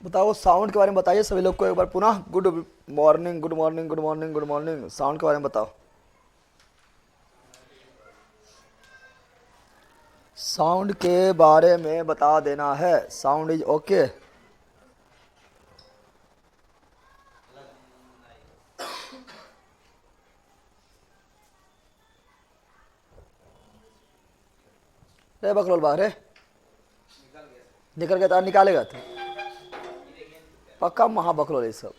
बताओ साउंड के बारे में बताइए सभी लोग को एक बार पुनः। Good morning, good morning, good morning, good morning. Sound के बारे में बताओ। साउंड के बारे में बता देना है। Sound is okay. रे बकरोल बाहर रे, निकल गया था, निकालेगा तो पक्का महा बकरोल ये सब।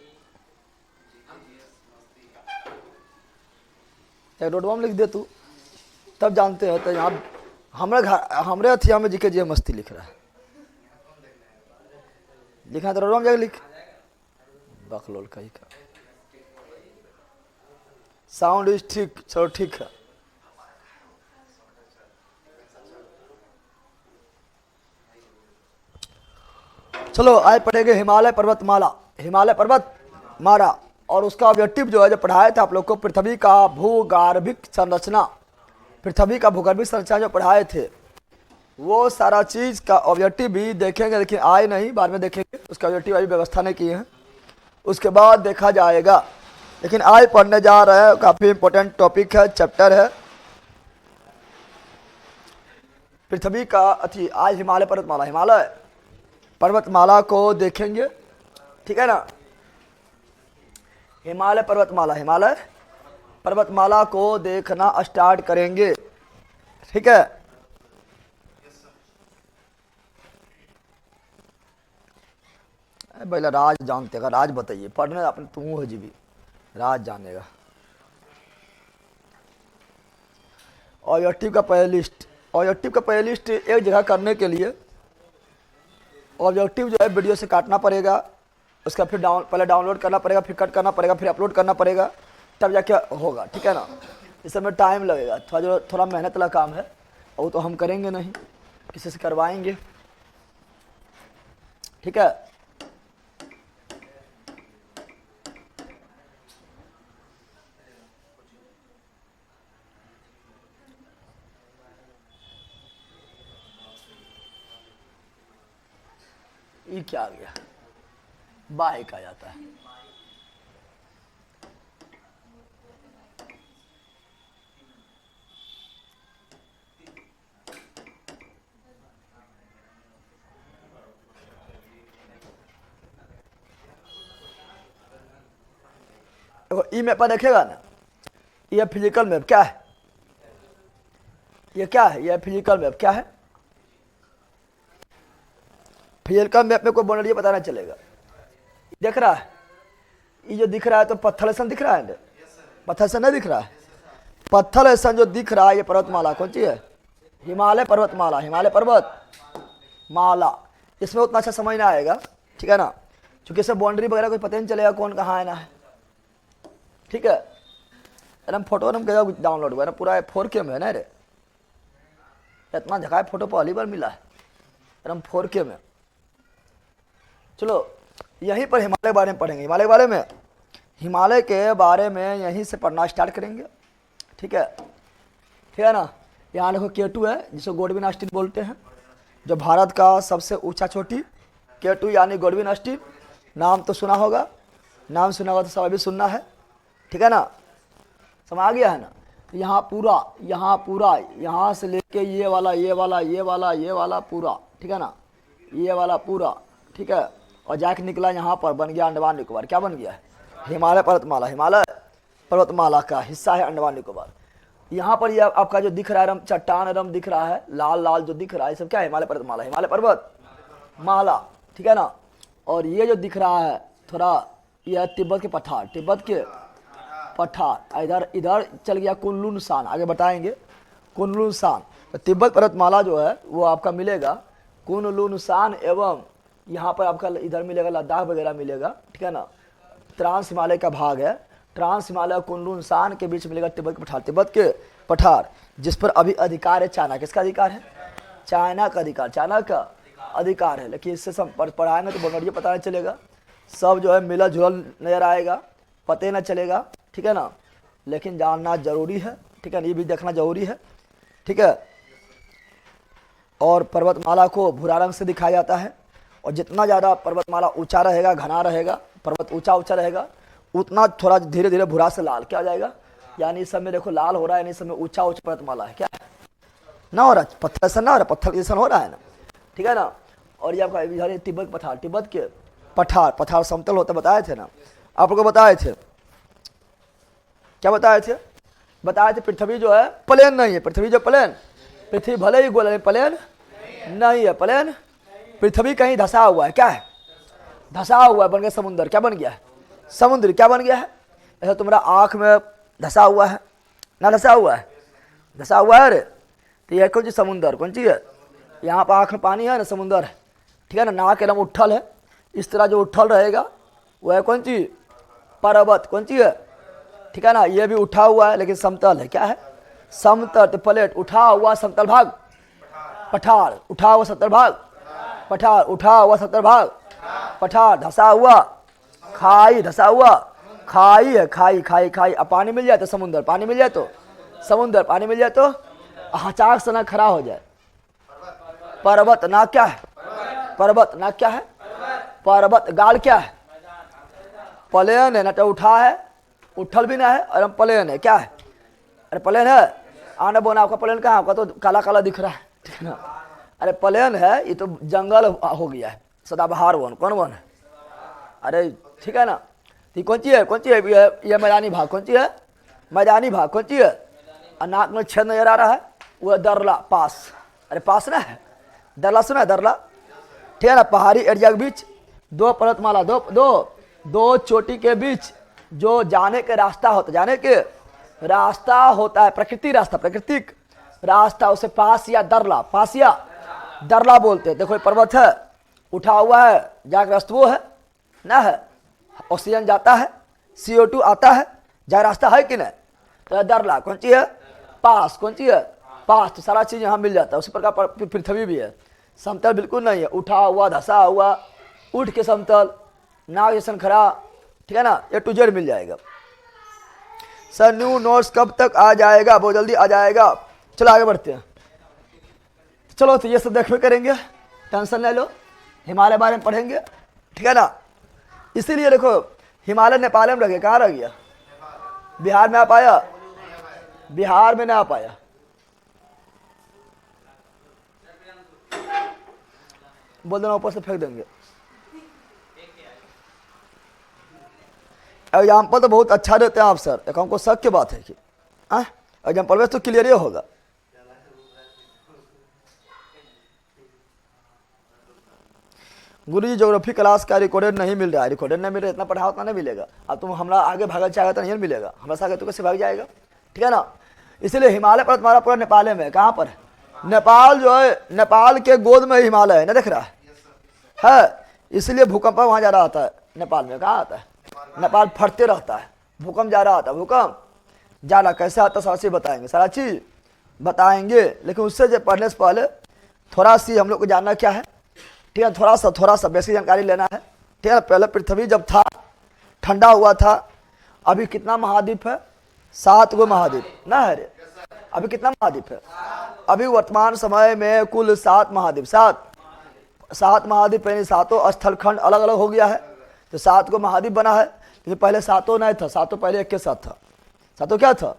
एक रोडवा में लिख दे तू, तब जानते हैं। तो यहाँ हमारे घर हमारे हथिया में जीके जी मस्ती लिख रहा है। लिखना तो रोडवा में जाके लिख। बकलोल कहीं का साउंड इज ठीक। चलो ठीक है। चलो आज पढ़ेंगे हिमालय पर्वतमाला। हिमालय पर्वतमाला और उसका ऑब्जेक्टिव जो है, जो पढ़ाए थे आप लोग को, पृथ्वी का भूगर्भिक संरचना। पृथ्वी का भूगर्भिक संरचना जो पढ़ाए थे, वो सारा चीज का ऑब्जेक्टिव भी देखेंगे, लेकिन आए नहीं, बाद में देखेंगे। उसका ऑब्जेक्टिव अभी व्यवस्था नहीं किए हैं, उसके बाद देखा जाएगा। लेकिन आज पढ़ने जा रहे हैं, काफी इंपॉर्टेंट टॉपिक है, चैप्टर है पृथ्वी का अति। आज हिमालय पर्वतमाला, हिमालय पर्वतमाला को देखेंगे, ठीक है ना। हिमालय पर्वतमाला, हिमालय पर्वतमाला को देखना स्टार्ट करेंगे, ठीक है। पहले राज जानते का, राज बताइए। पढ़ने अपने तुम हो जी भी, राज जानेगा। ऑब्जेक्टिव का पहले लिस्ट, ऑब्जेक्टिव का पहले लिस्ट एक जगह करने के लिए ऑब्जेक्टिव जो है वीडियो से काटना पड़ेगा, उसका फिर पहले डाउनलोड करना पड़ेगा, फिर कट करना पड़ेगा, फिर अपलोड करना पड़ेगा, तब जाके होगा, ठीक है ना। इस समय टाइम लगेगा, थोड़ा मेहनत वाला काम है, और वो तो हम करेंगे नहीं, किसी से करवाएंगे, ठीक है। ये क्या आ गया, बाइक आ जाता है। ई मैप पर देखेगा ना, ये फिजिकल मैप क्या है, ये क्या है, ये फिजिकल मैप क्या है। फिजिकल मैप में कोई बाउंड्री पता नहीं चलेगा। देख रहा है, ये जो दिख रहा है तो पत्थर ऐसा दिख रहा है, पत्थर ऐसा नहीं दिख रहा है। पत्थर ऐसा जो दिख रहा है, ये पर्वतमाला कौन सी है, हिमालय पर्वतमाला, हिमालय पर्वतमाला। इसमें उतना अच्छा समझ ना आएगा, ठीक है ना, क्योंकि इससे बाउंड्री वगैरह कोई पता नहीं चलेगा कौन कहाँ है ना है, ठीक है। एकदम फोटो एकदम डाउनलोड हुआ ना, पूरा 4K में है ना रे, इतना झकाए फोटो पहली बार मिला है, एकदम 4K में। चलो यहीं पर हिमालय के बारे में पढ़ेंगे, हिमालय के बारे में, हिमालय के बारे में यहीं से पढ़ना स्टार्ट करेंगे, ठीक है, ठीक है ना। यहाँ देखो K2 है, जिसको गोडविन आस्टीन बोलते हैं, जो भारत का सबसे ऊंचा चोटी, K2 यानी गोडविन आस्टीन। नाम तो सुना होगा, नाम सुना होगा तो सब अभी सुनना है, ठीक है ना, समझ आ गया है ना। तो यहाँ पूरा यहाँ से लेके ये वाला, ये वाला, ये वाला, ये वाला पूरा, ठीक है ना, ये वाला पूरा, ठीक है। और जाके निकला यहाँ पर, बन गया अंडमान निकोबार। क्या बन गया है, हिमालय पर्वतमाला, हिमालय पर्वतमाला का हिस्सा है अंडमान निकोबार। यहाँ पर ये आपका जो दिख रहा है चट्टान एकदम दिख रहा है, लाल लाल जो दिख रहा है, सब क्या है, हिमालय पर्वतमाला, हिमालय पर्वतमाला, ठीक है ना। और ये जो दिख रहा है थोड़ा, यह तिब्बत के पठार, तिब्बत के पठार। इधर चल गया कुनलुन सान, आगे बताएंगे कुनलुन सान। तो तिब्बत पर्वतमाला जो है वो आपका मिलेगा कुनलुन सान, एवं यहाँ पर आपका इधर मिलेगा लद्दाख वगैरह मिलेगा, ठीक है ना। ट्रांस हिमालय का भाग है, ट्रांस हिमालय कुनलुन सान के बीच मिलेगा तिब्बत के पठार, तिब्बत के पठार, जिस पर अभी अधिकार है चाइना। किसका अधिकार है, चाइना का अधिकार, चाइना का अधिकार है। लेकिन इससे सब पढ़ाएंगे तो बाउंड्री पता नहीं चलेगा, सब जो है मिला जुलल नजर आएगा, पते ना चलेगा, ठीक है ना। लेकिन जानना जरूरी है, ठीक है, ये भी देखना जरूरी है, ठीक है। और पर्वतमाला को भूरा रंग से दिखाया जाता है, और जितना ज़्यादा पर्वतमाला ऊंचा रहेगा, घना रहेगा, पर्वत ऊंचा ऊंचा रहेगा, उतना थोड़ा धीरे धीरे भूरा से लाल क्या हो जाएगा। यानी इस समय देखो लाल हो रहा है, यानी इस समय ऊंचा ऊंचा पर्वतमाला है, क्या है ना हो रहा है, पत्थर ऐसा ना हो रहा, पत्थर जैसा हो रहा है ना, ठीक है ना। और ये आपका इधर तिब्बत पठार, तिब्बत के पठार, पठार समतल होता बताए थे ना, आप लोग को बताए थे, क्या बताए थे, बताए थे पृथ्वी जो है प्लेन नहीं है, पृथ्वी जो प्लेन, पृथ्वी भले ही गोल है प्लेन नहीं है, प्लेन पृथ्वी कहीं धसा हुआ है, क्या है धसा हुआ है, बन गया समुद्र, क्या बन गया है समुद्र, क्या बन गया है। ऐसा तुम्हारा आँख में धसा हुआ है ना, धसा हुआ है, धसा हुआ है अरे, तो यह कौन चीज समुद्र, कौन चीज है, यहाँ पर आँख में पानी है ना, समुद्र है, ठीक है ना। नाक एकदम उठल है, इस तरह जो उठल रहेगा वह है कौन चीज, पर्वत, कौन चीज है, ठीक है ना। ये भी उठा हुआ है लेकिन समतल है, क्या है समतल, तो प्लेट उठा हुआ समतल भाग, पठार उठा हुआ समतल भाग, पठार उठा हुआ समतल भाग, पठार धसा हुआ, खाई धसा हुआ, खाई है, खाई खाई खाई, अब पानी मिल जाए तो समुद्र, पानी मिल जाए तो समुद्र, पानी मिल जाए तो अचानक से ना खड़ा हो जाए, पर्वत ना क्या है, पर्वत ना क्या है, पर्वत गाल क्या है, प्लेन है ना, तो उठा है, उठल भी ना है, और हम प्लेन है, क्या है, अरे प्लेन है, आना बोना आपका प्लेन कहाँ, आपका तो काला काला दिख रहा है, ठीक है ना। अरे प्लेन है, ये तो जंगल हो गया है, सदाबहार वन, कौन वन है, अरे ठीक है ना। ये कौन सी है, कौन सी है, ये मैदानी भाग, कौन सी है मैदानी भाग, कौन सी है, नाक में छेद नजर आ रहा है, वह दरला पास, अरे पास ना है, दरला सुना है, दरला, ठीक है ना। पहाड़ी एरिया के बीच दो पर्वतमाला, दो दो दो चोटी के बीच जो जाने के रास्ता होता, जाने के रास्ता होता है, प्रकृति रास्ता, प्राकृतिक रास्ता, उसे पास या दरला, पास या दरला बोलते हैं। देखो ये पर्वत है, उठा हुआ है, जाकर रास्ता वो है ना, है ऑक्सीजन जाता है, CO2 आता है, जहाँ रास्ता है कि नहीं, तो दरला कौन सी है, पास, कौन सी है पास, तो सारा चीज यहाँ मिल जाता है। उसी प्रकार पृथ्वी भी है, समतल बिल्कुल नहीं है, उठा हुआ, धसा हुआ, उठ के समतल, नाग जैसन खड़ा, ठीक है ना, A to Z मिल जाएगा। सर न्यू नोट्स कब तक आ जाएगा, बहुत जल्दी आ जाएगा। चलो आगे बढ़ते हैं, चलो तो ये सब देखते करेंगे, टेंशन ले लो, हिमालय बारे में पढ़ेंगे, ठीक है ना। इसीलिए देखो हिमालय नेपाल में रखे, कहाँ रह गया, बिहार में आ पाया, बिहार में ना आ पाया, बोल देना ऊपर से फेंक देंगे। एग्जाम्पल तो बहुत अच्छा देते हैं आप सर, एक हमको शक की बात है कि एग्जाम्पल में तो क्लियर ही होगा। गुरुजी ज्योग्राफी क्लास का रिकॉर्डेड नहीं मिल रहा है, रिकॉर्डेड नहीं मिल रहा है, इतना पढ़ा उतना नहीं मिलेगा। अब तुम हमारा आगे भागल चाहेगा तो नहीं मिलेगा, हमारे आगे तो कैसे भाग जाएगा, ठीक है ना। इसीलिए हिमालय पर तुम्हारा पूरा नेपाल में है, कहाँ पर है, नेपाल जो है, नेपाल के गोद में हिमालय है ना, दिख रहा है, इसलिए भूकंप वहाँ जा रहा आता है, नेपाल में कहाँ आता है, नेपाल फटते रहता है, भूकंप जा रहा आता है, भूकंप जा रहा, कैसे आता सारा चीज बताएंगे, सारा चीज बताएंगे। लेकिन उससे जो पढ़ने से पहले थोड़ा सी हम लोग को जानना क्या है, ठीक है, थोड़ा सा बेसिक जानकारी लेना है, ठीक है। पहले पृथ्वी जब था ठंडा हुआ था, अभी कितना महाद्वीप है, 7 गो महाद्वीप ना है रे, अभी कितना महाद्वीप है, अभी वर्तमान समय में कुल 7 महाद्वीप, 7 महाद्वीप, यानी 7 स्थलखंड अलग अलग हो गया है, तो 7 को महाद्वीप बना है। लेकिन पहले 7 नहीं था, 7 पहले एक के साथ था, 7 क्या था,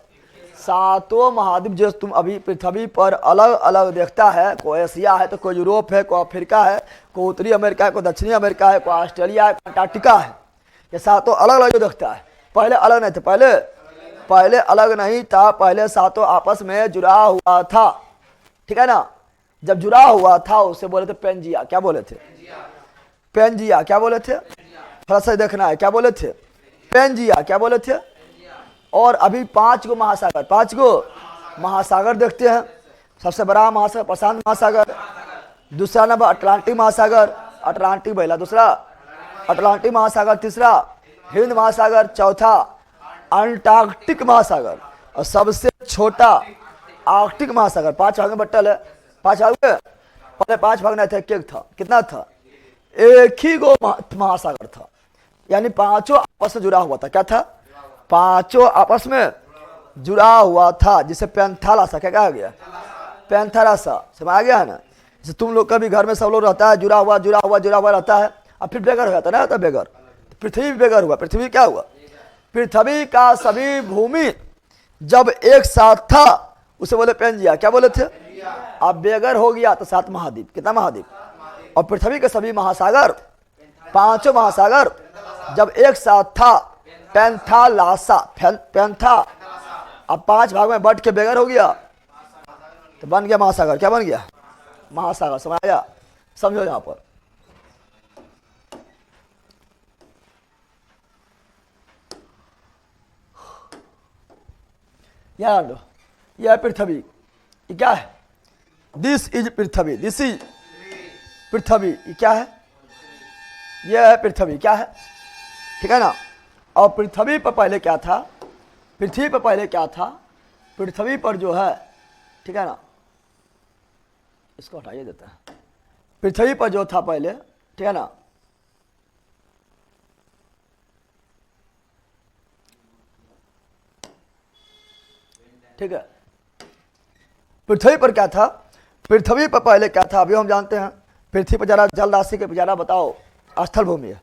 7 महाद्वीप जो तुम अभी पृथ्वी पर अलग अलग देखता है, कोई एशिया है तो कोई यूरोप है, कोई अफ्रीका है, कोई उत्तरी अमेरिका है, कोई दक्षिणी अमेरिका है, कोई ऑस्ट्रेलिया है, अंटार्कटिका है, ये 7 अलग अलग जो देखता है। पहले अलग नहीं थे, पहले अलग नहीं था, पहले 7 आपस में जुड़ा हुआ था, ठीक है ना। जब जुड़ा हुआ था उसे बोले थे पेंजिया, क्या बोले थे, पेंजिया, क्या बोले थे, थोड़ा सा देखना है, क्या बोले थे, पेंजिया, क्या बोले थे। और अभी 5 गो महासागर, 5 गो महासागर देखते हैं। सबसे बड़ा महासागर प्रशांत महासागर, दूसरा नंबर अटलांटिक महासागर, अटलांटिक पहला, दूसरा अटलांटिक महासागर, तीसरा हिंद महासागर, चौथा अंटार्कटिक महासागर, और सबसे छोटा आर्कटिक महासागर। 5 भाग में बट्टल है, 5 भाग में, पहले 5 भाग नहीं था, एक था, कितना था, एक ही गो महासागर था, यानी 5 आपस में जुड़ा हुआ था, क्या था, 5 आपस में जुड़ा हुआ था, जिसे पैंथालासा क्या कहा गया, पैंथालासा, समझ आ गया है ना। तुम लोग का भी घर में सब लोग रहता है, जुड़ा हुआ रहता है, अब फिर बेगर हो जाता ना, बेगर। पृथ्वी बेगर हुआ। पृथ्वी क्या हुआ? पृथ्वी का सभी भूमि जब एक साथ था उसे बोले पेंजिया, क्या बोले थे? अब बेगर हो गया तो 7 महाद्वीप। कितना महाद्वीप? और पृथ्वी के सभी महासागर, 5 महासागर जब एक साथ था, पेंथा लासा, पेंथा, अब 5 भाग में बट के बेगर हो गया तो बन गया महासागर। क्या बन गया? महासागर। समझाया? समझो यहां पर। यार लो, यह पृथ्वी, ये क्या है? दिस इज पृथ्वी, दिस इज पृथ्वी। ये क्या है? यह है पृथ्वी। क्या है? ठीक है ना। और पृथ्वी पर पहले क्या था? पृथ्वी पर पहले क्या था? पृथ्वी पर जो है, ठीक है ना, इसको हटाइए देता है। पृथ्वी पर जो था पहले, ठीक है ना, ठीक है, पृथ्वी पर क्या था? पृथ्वी पर पहले क्या था? अभी हम जानते हैं। पृथ्वी पर जरा जल राशि के जरा बताओ। स्थल भूमि है।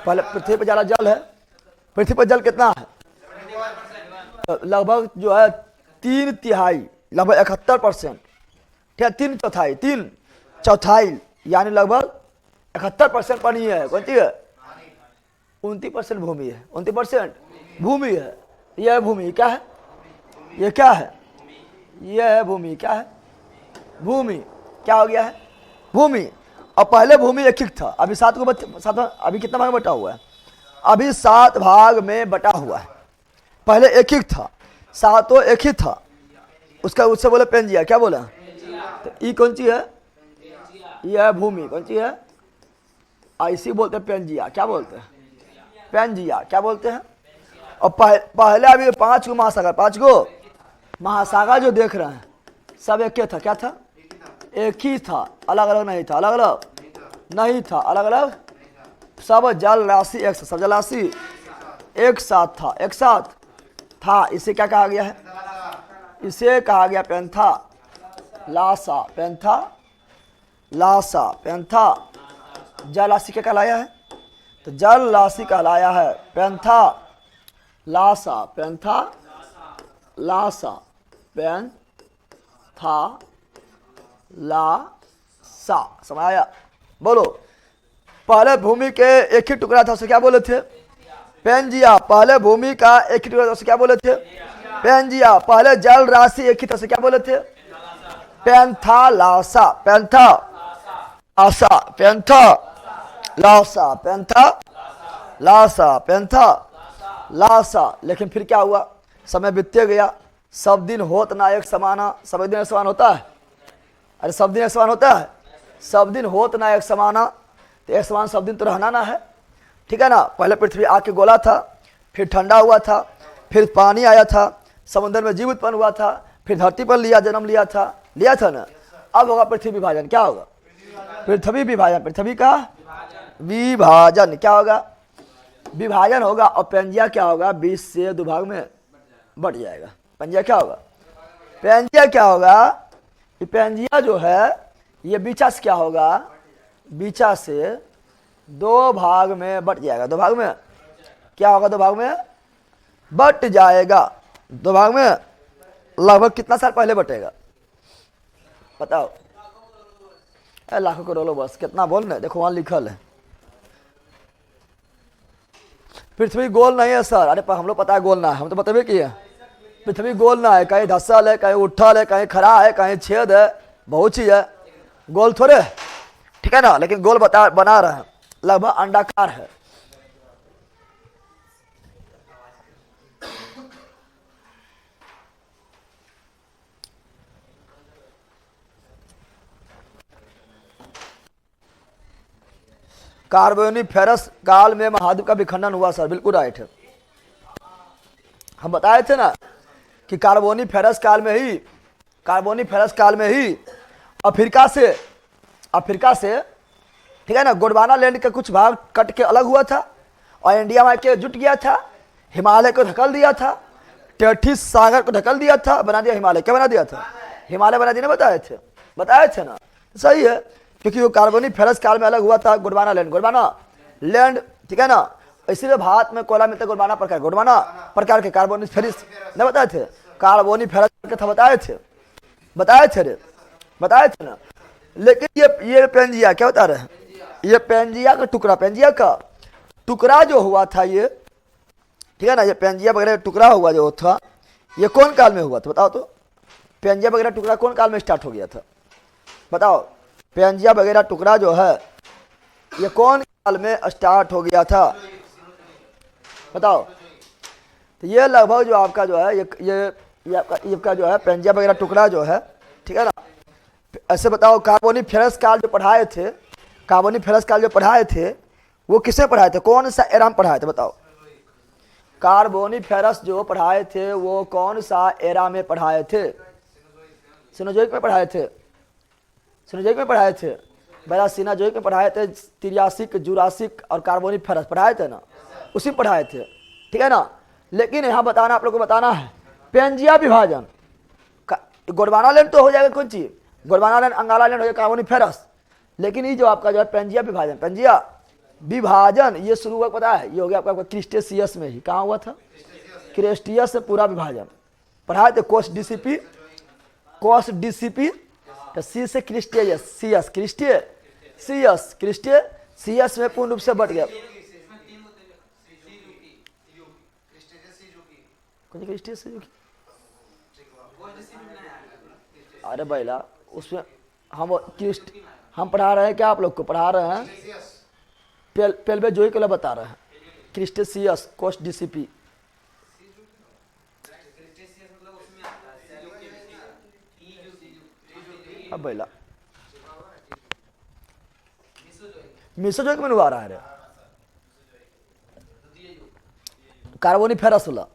पहले पृथ्वी पर जरा जल है। पृथ्वी पर जल कितना है? लगभग जो है 3/3, लगभग 71%। ठीक है, 3/4 यानी लगभग 71% पानी है। कौन सी है? 29% भूमि है। 29% भूमि है। यह भूमि क्या है? ये क्या है? यह है भूमि। क्या है? भूमि। क्या हो गया है? भूमि। और पहले भूमि एक ही था। अभी 7 अभी कितना भाग में बटा हुआ है? अभी 7 भाग में बटा हुआ है। पहले एक ही था, 7 एक ही था। उसका उससे बोले पेंजिया। क्या बोला? तो ई कौन सी है? यह है भूमि। कौन सी है? ऐसी बोलते हैं पेंजिया। क्या बोलते हैं? पेंजिया। क्या बोलते हैं? और पहले अभी 5 गो महासागर, 5 गो महासागर जो देख रहे हैं सब एक ही था। क्या था? एक ही था। अलग अलग नहीं था। अलग अलग नहीं था। अलग अलग सब जल राशि एक साथ, सब जल राशि एक साथ था। एक साथ था। इसे क्या कहा गया है? इसे कहा गया पेंथा लासा। पेंथा लासा। पेंथा जल राशि क्या कहलाया है? तो जल राशि कहलाया है पेंथा लासा। पेंथा लासा। पेंथा लासा। समझ आया? बोलो। पहले भूमि के एक ही टुकड़ा था, उसे क्या बोले थे? पेंजिया। पहले भूमि का एक ही टुकड़ा था, उसे क्या बोले थे? पेंजिया। पहले जल राशि एक ही था, उसे क्या बोले थे? पेंथा लासा। पेंथा आसा। पेंथा लासा। पेंथा लासा। पेंथा लासा। लेकिन फिर क्या हुआ? समय बीतते गया। सब दिन होत ना एक समाना। सब दिन एक समान होता है? अरे सब दिन एक समान होता है? सब दिन होत ना एक समाना। तो एक समान सब दिन तो रहना ना है। ठीक है ना। पहले पृथ्वी आके गोला था, फिर ठंडा हुआ था, फिर पानी आया था, समुद्र में जीव उत्पन्न हुआ था, फिर धरती पर जन्म लिया था ना। अब होगा पृथ्वी विभाजन। क्या होगा? पृथ्वी विभाजन। पृथ्वी का विभाजन। क्या होगा? विभाजन होगा। और पेंजिया क्या होगा? 20 से 2 भाग में बढ़ जाएगा। पेंजिया क्या होगा? पेंजिया क्या होगा? पेंजिया जो है ये बीचा से क्या होगा? बीचा से 2 भाग में बट जाएगा। 2 भाग में क्या होगा? 2 भाग में बट जाएगा। 2 भाग में लगभग कितना साल पहले बटेगा? बताओ। लाखों करोड़ों बस कितना बोल रहे? देखो वहां लिखल है पृथ्वी गोल नहीं है सर। अरे पर हम लोग पता है गोल ना है, हम तो बतेबे किए। पृथ्वी गोल ना है, कहीं धसल है, कहीं उठल है, कहीं खड़ा है, कहीं छेद है, बहुत चीज है। गोल थोड़े, ठीक है ना। लेकिन गोल बना रहे हैं, लगभग अंडाकार है। कार्बोनिफेरस काल में महाद्वीप का विखंडन हुआ सर। बिल्कुल राइट है। हम बताए थे ना कि कार्बोनिफेरस काल में ही अफ्रीका से ठीक है ना, गोंडवाना लैंड का कुछ भाग कट के अलग हुआ था और इंडिया में के जुट गया था। हिमालय को ढकल दिया था, टेथिस सागर को ढकल दिया था, बना दिया हिमालय। क्या बना दिया था? हिमालय बना दिया। बताए थे बताए थे ना, सही है, क्योंकि वो कार्बोनिफेरस काल में अलग हुआ था गोंडवाना लैंड, ठीक है ना। इसीलिए भारत में कोयला मिलता है गोंडवाना प्रकार के कार्बोनिफेरस नहीं बताए थे, कार्बोनिफेरस का था, बताए थे ना। लेकिन ये पेंजिया क्या बता रहे हैं, ये पेंजिया का टुकड़ा जो हुआ था ये, ठीक है ना, ये पेंजिया वगैरह टुकड़ा हुआ जो था ये कौन काल में हुआ था बताओ तो। पेंजिया वगैरह टुकड़ा कौन काल में स्टार्ट हो गया था बताओ। पेंजिया वगैरह टुकड़ा जो है ये कौन काल में स्टार्ट हो गया था बताओ। तो ये लगभग जो आपका जो है ये आपका जो है पेंजिया वगैरह टुकड़ा जो है, ठीक है ना। ऐसे बताओ, कार्बोनिफेरस काल जो पढ़ाए थे वो किसे पढ़ाए थे, कौन सा एरा में पढ़ाए थे बताओ। कार्बोनिफेरस जो पढ़ाए थे वो कौन सा एरा में पढ़ाए थे, सिनोजोइक में पढ़ाए थे, बड़ा सिनोजोइक में पढ़ाए थे, त्रियासिक, जुरासिक और कार्बोनिफेरस पढ़ाए थे ना, उसी में पढ़ाए थे, ठीक है ना। लेकिन यहाँ बताना, आप लोग को बताना है पेंजिया विभाजन, गोंडवाना लैंड तो हो जाएगा कौन चीज, गोंडवाना लैंड, अंगारा लैंड हो जाएगा कार्बोनिफेरस। लेकिन ये जो आपका जो है पेंजिया विभाजन ये शुरू हुआ पता है, ये हो गया आपका क्रिस्टेशियस में ही। कहाँ हुआ था, क्रिस्टियस से पूरा विभाजन पढ़ाए थे, कोस डीसीपी, तो सी से क्रिस्टियस में पूर्ण रूप से बट गया। अरे बैला उसमें हम पढ़ा रहे हैं क्या, आप लोग को पढ़ा रहे हैं पेल्वे जोई के लिए बता रहे हैं, क्रिस्टेशियस कोस डीसीपी। अब बैला मिसोजोइक में आ रहा है कार्बोनिफेरस वाला,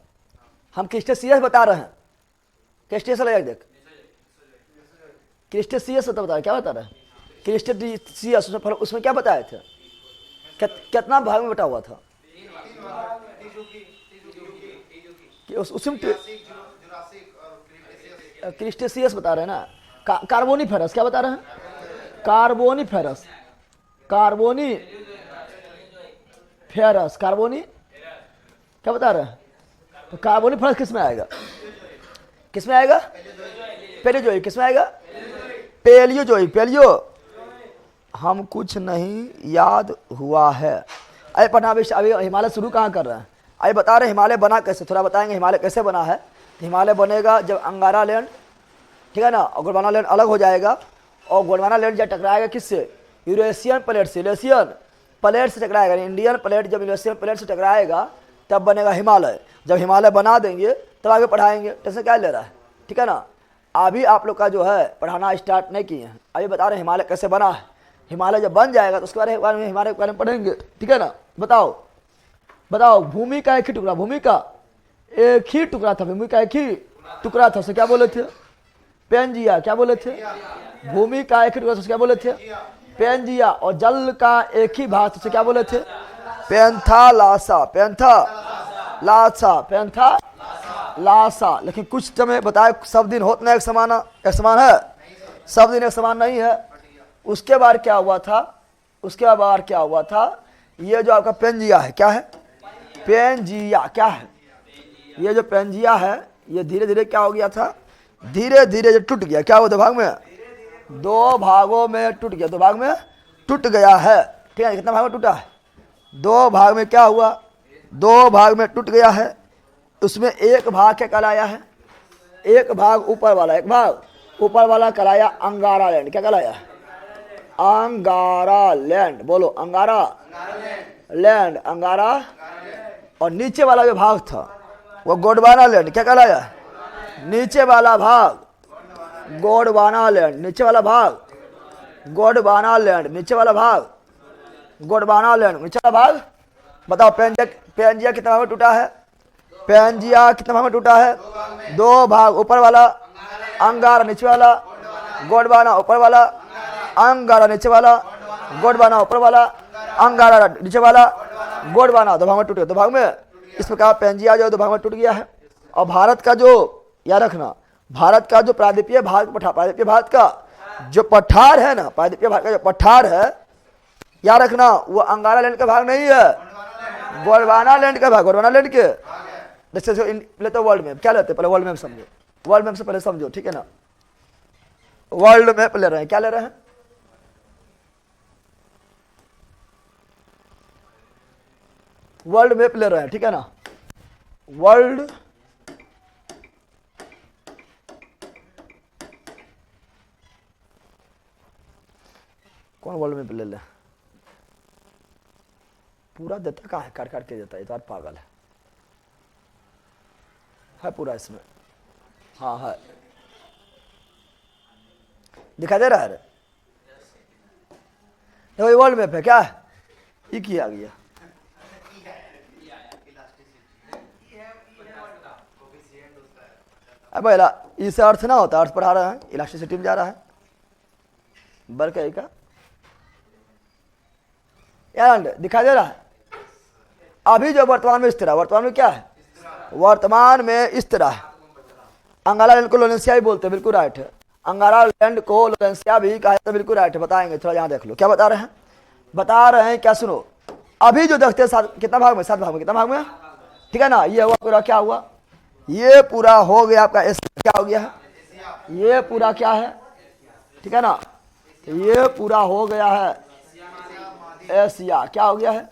हम क्रिस्टेशियस बता रहे हैं, क्रिस्टेशियस देख, क्रिस्टेशियस बता रहे, क्या बता रहे हैं क्रिस्टेशियस, उसमें क्या बताए थे, कितना भाग में बटा हुआ था कि उसमें क्रिस्टेशियस बता रहे हैं ना। कार्बोनिफेरस क्या बता रहे हैं, कार्बोनी क्या बता रहे हैं, तो कार्बोनिफेरस किस में आएगा, पेलियोजोइक, किस में आएगा, पेलियो हम कुछ नहीं याद हुआ है। अरे पढ़ना अभी हिमालय शुरू कहाँ कर रहे हैं, अभी बता रहे हिमालय बना कैसे, थोड़ा बताएंगे हिमालय कैसे बना है। हिमालय बनेगा जब अंगारा लैंड, ठीक है ना, और गोंडवाना लैंड अलग हो जाएगा, और गोंडवाना लैंड जब टकराएगा किससे, यूरेशियन प्लेट से टकराएगा, इंडियन प्लेट जब यूरेशियन प्लेट से टकराएगा तब बनेगा हिमालय। जब हिमालय बना देंगे तब आगे पढ़ाएंगे, टेंशन क्या ले रहा है, ठीक है ना। अभी आप लोग का जो है पढ़ाना स्टार्ट नहीं किए हैं, अभी बता रहे हिमालय कैसे बना है। हिमालय जब बन जाएगा तो उसके बारे में हिमालय के बारे में पढ़ेंगे, ठीक है ना। बताओ भूमि का एक ही टुकड़ा, भूमि का एक ही टुकड़ा था, उसे क्या बोले थे, पेंजिया, क्या बोले थे, भूमि का एक ही टुकड़ा, उसे क्या बोले थे, पेंजिया। और जल का एक ही भाग, उसे क्या बोले थे, पेंथालासा। लेकिन कुछ समय बताए सब दिन होता एक समान है, सब दिन एक समान नहीं है। उसके बाद क्या हुआ था, ये जो आपका पेंजिया है, क्या है, क्या है, ये जो पेंजिया है ये धीरे धीरे क्या हो गया था, धीरे धीरे जो टूट गया, क्या हुआ, दो भागों में टूट गया, दो भाग में टूट गया है, ठीक है। कितना भाग में टूटा है, दो भाग में क्या हुआ, दो भाग में टूट गया है। उसमें एक भाग क्या कहलाया है, एक भाग ऊपर वाला कहलाया अंगारा लैंड, क्या कहलाया, अंगारा लैंड, बोलो अंगारा लैंड, और नीचे वाला जो भाग था वो गोंडवाना लैंड, क्या कहलाया, नीचे वाला भाग गोंडवाना लैंड, नीचे वाला भाग गोंडवाना लैंड, नीचे वाला भाग। बताओ पेंजिया कितना भाग में टूटा है, दो भाग, ऊपर वाला अंगारा, नीचे वाला गोंडवाना, ऊपर वाला अंगारा, नीचे वाला गोंडवाना, ऊपर वाला अंगारा, नीचे वाला गोंडवाना, दो भाग में टूट गया, दो भाग में। इस प्रकार पेंजिया जो दो भाग में टूट गया है। और भारत का जो याद रखना, भारत का जो प्रायद्वीपीय भारत का जो पठार है ना, प्रायद्वीपीय भाग का जो पठार है, याद रखना, वो अंगारा लैंड का भाग नहीं है, गोंडवाना लैंड का भाग, गोंडवाना लैंड के जैसे लेते वर्ल्ड मैप, क्या लेते पहले वर्ल्ड मैप समझो, वर्ल्ड मैप से पहले समझो, ठीक है ना। वर्ल्ड मैप ले रहे हैं, क्या ले रहे हैं, वर्ल्ड मैप ले रहे हैं, ठीक है ना। वर्ल्ड कौन वर्ल्ड मैप ले ले, पूरा देता कहाँ है, काट काट के देता है, तो पागल है पूरा इसमें, हाँ है, दिखाई दे रहा है, देखो वर्ल्ड मैप है, क्या है, ये किया गया, अब इसे अर्थ ना होता, अर्थ पढ़ा रहा है, इलास्टिसिटी में जा रहा है, बल का यार दिखाई दे रहा है। अभी जो वर्तमान में इस तरह, वर्तमान में क्या है, वर्तमान में इस तरह है। अंगारा लैंड को लोरेंसिया भी बोलते हैं, बिल्कुल राइट है। अंगारा लैंड को लोरेंसिया भी कहा जाता है, बिल्कुल राइट है, बताएंगे, थोड़ा यहाँ देख लो क्या बता रहे हैं, बता रहे हैं क्या, सुनो। अभी जो देखते हैं कितना भाग में, 7 भाग में, कितना भाग में, ठीक है ना। ये हुआ पूरा, क्या हुआ, ये पूरा हो गया आपका क्या हो गया है, ये पूरा क्या है, ठीक है ना, ये पूरा हो गया है एशिया, क्या हो गया है,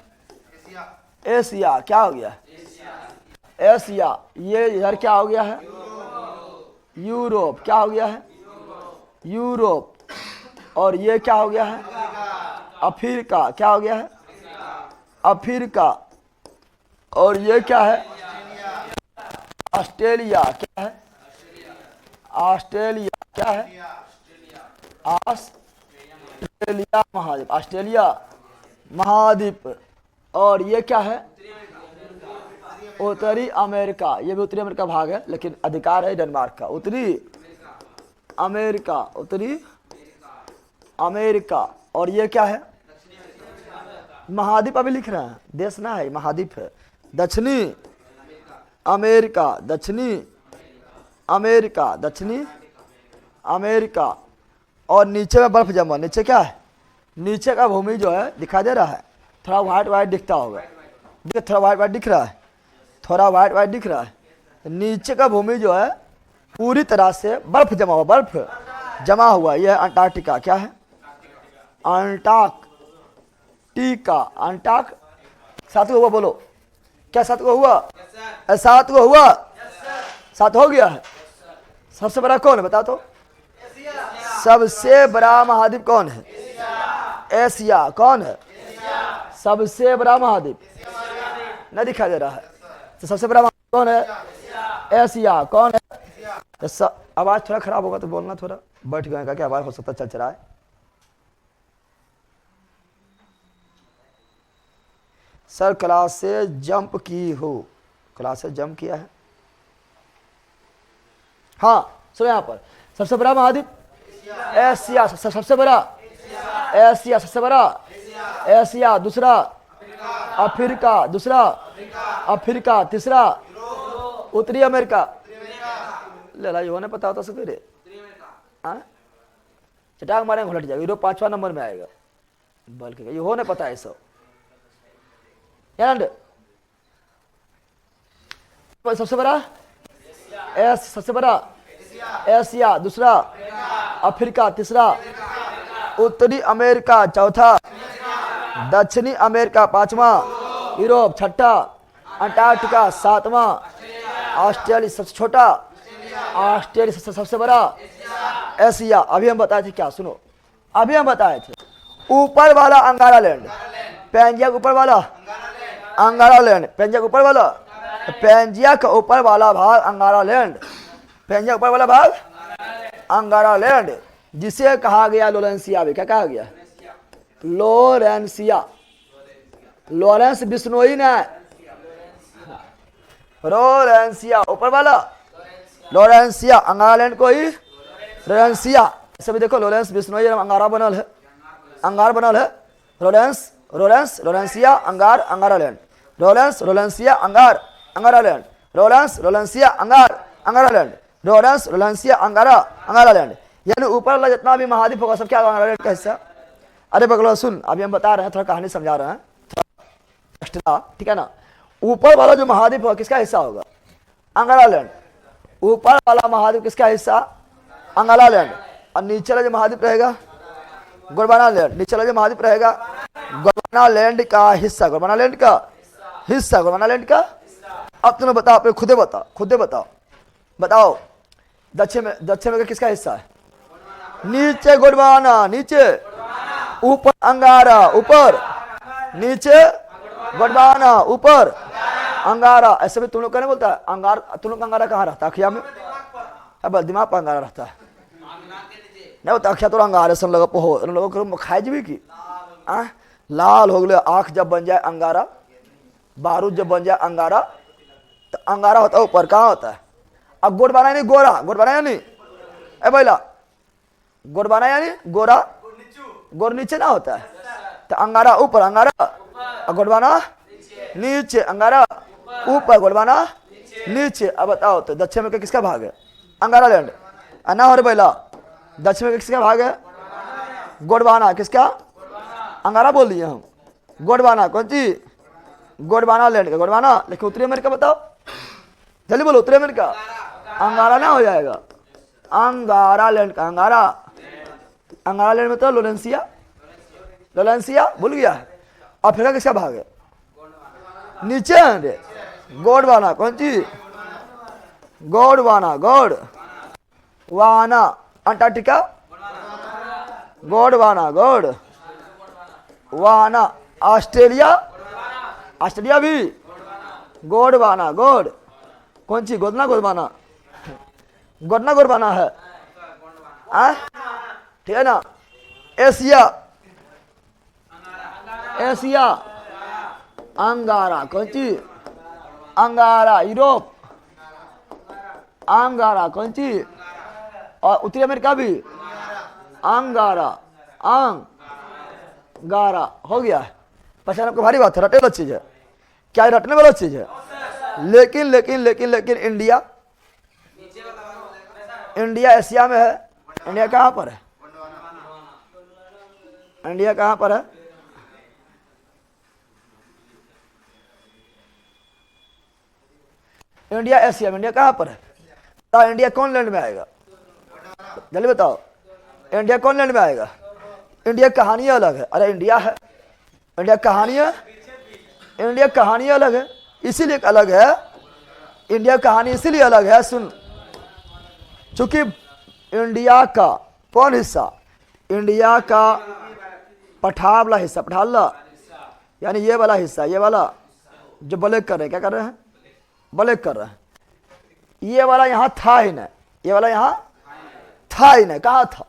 एशिया, क्या हो गया, एशिया। ये इधर क्या हो गया है, यूरोप, क्या हो गया है, यूरोप। और ये क्या हो गया है, अफ्रीका, क्या हो गया है, अफ्रीका। और ये क्या है, ऑस्ट्रेलिया, क्या है, ऑस्ट्रेलिया, क्या है, ऑस्ट्रेलिया महाद्वीप, ऑस्ट्रेलिया महाद्वीप। और ये क्या है, उत्तरी अमेरिका, ये भी उत्तरी अमेरिका भाग है, लेकिन अधिकार है डेनमार्क का। उत्तरी अमेरिका, उत्तरी अमेरिका। और ये क्या है, महाद्वीप अभी लिख रहे हैं, देश ना है, महाद्वीप है। दक्षिणी अमेरिका, दक्षिणी अमेरिका, दक्षिणी अमेरिका। और नीचे में बर्फ जमा, नीचे क्या है, नीचे का भूमि जो है दिखाई दे रहा है, थोड़ा व्हाइट व्हाइट दिखता होगा, देखिए थोड़ा व्हाइट व्हाइट दिख रहा है, थोड़ा व्हाइट व्हाइट दिख रहा है। नीचे का भूमि जो है पूरी तरह से बर्फ जमा हुआ, बर्फ जमा हुआ। यह है अंटार्कटिका, क्या है, अंटार्कटिका, अंटार्क। 7 को हुआ, बोलो क्या 7 को हुआ, 7 को हुआ, 7 हो गया है। सबसे बड़ा कौन है बता तो, सबसे बड़ा महाद्वीप कौन है, एशिया। कौन है, सबसे बड़ा महाद्वीप, नहीं दिखाई दे रहा है, तो सबसे बड़ा महाद्वीप कौन है, एशिया। कौन है, तो आवाज थोड़ा खराब होगा तो बोलना, थोड़ा बैठ गए का क्या आवाज हो सकता है, चल रहा है। सर क्लास से जंप की हो, क्लास से जंप किया है, हाँ सुनो यहाँ पर, सबसे बड़ा महाद्वीप एशिया, सबसे बड़ा एशिया, सबसे बड़ा एशिया। दूसरा अफ्रीका, दूसरा अफ्रीका। तीसरा उत्तरी अमेरिका, ले ला, ये पता होता सवेरे, चटाक मारे घुलट जाएगा, यूरोप 5वां नंबर में आएगा, बल्कि ये होने पता है सब। सबसे बड़ा सबसे बड़ा एशिया। दूसरा अफ्रीका। तीसरा उत्तरी अमेरिका। चौथा दक्षिणी अमेरिका। 5वां यूरोप। 6ठा अंटार्कटिका। 7वां ऑस्ट्रेलिया सबसे छोटा, ऑस्ट्रेलिया सबसे बड़ा, एशिया। अभी हम बताए थे क्या, सुनो, अभी हम बताए थे ऊपर वाला अंगारा लैंड, पेंजिया के ऊपर वाला अंगारा लैंड, पेंजिया के ऊपर वाला, पेंजिया का ऊपर वाला भाग अंगारा लैंड, पेंजिया ऊपर वाला भाग अंगारा लैंड, जिसे कहा गया लोरेंसिया भी। क्या कहा गया, लोरेंसिया। लॉरेंस बिश्नोई ने, लोरेंसिया ऊपर वाला, लोरेंसिया अंगारा लैंड को ही लोरेंसिया। ऐसे भी देखो, लोरेंस बिश्नोई अंगारा बनल है, अंगार बनल है, लोरेंस लोरेंस लोरेंसिया अंगार अंगारा लैंड, लोरेंस लोरेंसिया अंगार अंगारा लैंड, लोरेंस लोरेंसिया अंगार अंगारा लैंड, लोरेंस लोरेंसिया अंगारा अंगारा लैंड। यानी ऊपर वाला जितना भी महाद्वीप होगा सब क्या अंगारा लैंड का हिस्सा। अरे बगलो सुन, अभी हम बता रहे हैं, थोड़ा कहानी समझा रहे हैं, थोड़ा ठीक है ना। ऊपर वाला जो महाद्वीप होगा किसका हिस्सा होगा? अंगारा लैंड। ऊपर वाला महाद्वीप किसका हिस्सा? अंगारा लैंड। और नीचे वाला जो महाद्वीप रहेगा गोंडवाना लैंड। नीचे वाला जो महाद्वीप रहेगा गोंडवाना लैंड का हिस्सा, गोंडवाना लैंड का हिस्सा, गोंडवाना लैंड का। अब तुम्हें बताओ, अपने खुदे बताओ, खुदे बताओ, बताओ दक्षिण में किसका हिस्सा है? नीचे गोंडवाना, नीचे, ऊपर अंगारा, ऊपर नीचे गोंडवाना, ऊपर अंगारा। ऐसे भी तुम लोग कहने बोलता है अंगार। तुम लोग अंगारा कहाँ रहता है? अखिया में? अब दिमाग पर अंगारा रहता है नहीं होता। अखिया तो अंगारे सुन लगा हो लोगों को खाए जी की लाल हो गए। आंख जब बन जाए अंगारा, बारूद जब बन जाए अंगारा, तो अंगारा होता है ऊपर। कहाँ होता है? अब गोंडवाना यानी गोरा, गोंडवाना यानी ए भैला, गोंडवाना यानी गोरा, गोर नीचे ना होता है। तो अंगारा ऊपर, अंगारा गोंडवाना नीचे, अंगारा ऊपर, गोंडवाना नीचे। अब बताओ तो दक्षिण में किसका भाग है? अंगारा लैंड। ना हो रे भैला, दक्षिण में किसका भाग है? गोंडवाना। किसका? अंगारा बोल दिए हम। गोंडवाना कौन सी? गोंडवाना लैंड का गोंडवाना। लेकिन उत्तरी अमेरिका बताओ, जल्दी बोलो। उत्तरी अमेरिका अंगारा ना हो जाएगा, अंगारा लैंड का अंगारा। अंगारा लैंड में तो लोरेंसिया, लोरेंसिया भूल गया। अफ्रीका किसका भाग है? नीचे है गोंडवाना। कौन सी? Gondwana, Gondwana. Antarctica Gondwana, Gondwana. Australia, Australia भी गोंडवाना, गोंड। कौन सी? गोदना, गोदवाना, गोदना गोदवाना है ठीक है ना। एशिया, एशिया अंगारा। कौन सी? अंगारा। यूरोप अंगारा। कौन सी? और उत्तरी अमेरिका भी अंगारा, अंगारा। हो गया। पहचान आपको भारी बात है, रटने वाला चीज है। क्या रटने वाला चीज है? लेकिन लेकिन लेकिन लेकिन इंडिया, इंडिया एशिया में है। इंडिया कहाँ पर है? इंडिया कहाँ पर है? इंडिया एशिया में। इंडिया कहाँ पर है? तो इंडिया कौन लैंड में आएगा? जल्दी बताओ, इंडिया कौन लैंड में आएगा? इंडिया कहानी अलग है। अरे इंडिया है, इंडिया कहानी है, इंडिया कहानी अलग है, इसीलिए अलग है। इंडिया कहानी इसीलिए अलग है, सुन। चूंकि इंडिया का कौन हिस्सा? इंडिया का पठार वाला हिस्सा, पठार यानी ये वाला हिस्सा, ये वाला जो ब्लैक कर रहे हैं, क्या कर रहे हैं? ब्लैक कर रहे हैं। ये वाला यहाँ था ही नहीं, ये वाला यहाँ था ही नहीं। कहाँ था?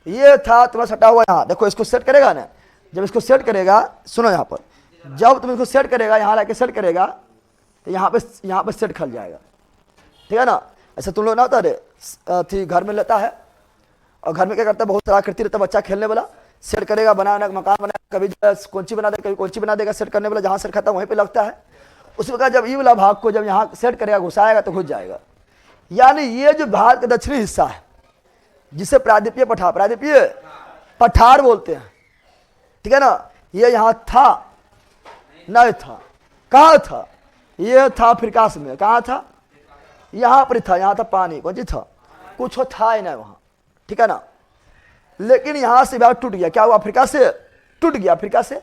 ये था तुम्हारा सटा हुआ यहाँ। देखो इसको सेट करेगा ना, जब इसको सेट करेगा, सुनो यहाँ पर, जब तुम इसको सेट करेगा, यहाँ लाके सेट करेगा, तो यहाँ पे सेट खल जाएगा। ठीक है ना। ऐसा तुम लोग ना होता रे, थी घर में लेता है और घर में क्या करता है, बहुत सारा आकृति रहता है बच्चा खेलने वाला, सेट करेगा, बनाना मकान बनाएगा, कभी कौंची बना देगा, कभी कौंची बना देगा। सेट करने वाला जहाँ सेट खाता है वहीं पे लगता है। उसी प्रकार जब ये वाला भाग को जब यहाँ सेट करेगा, घुसाएगा तो घुस जाएगा। यानी ये जो भारत का दक्षिणी हिस्सा है, जिसे प्रायद्वीपीय पठार, प्रायद्वीपीय पठार बोलते हैं, ठीक है ना। ये यहाँ था नहीं था? कहाँ था? ये था अफ्रीका में। कहाँ था? यहाँ पर था। यहाँ था पानी, कौन चीज था? कुछ था ही नहीं वहाँ, ठीक है ना। लेकिन यहाँ से भाग टूट गया। क्या हुआ? अफ्रीका से टूट गया, अफ्रीका से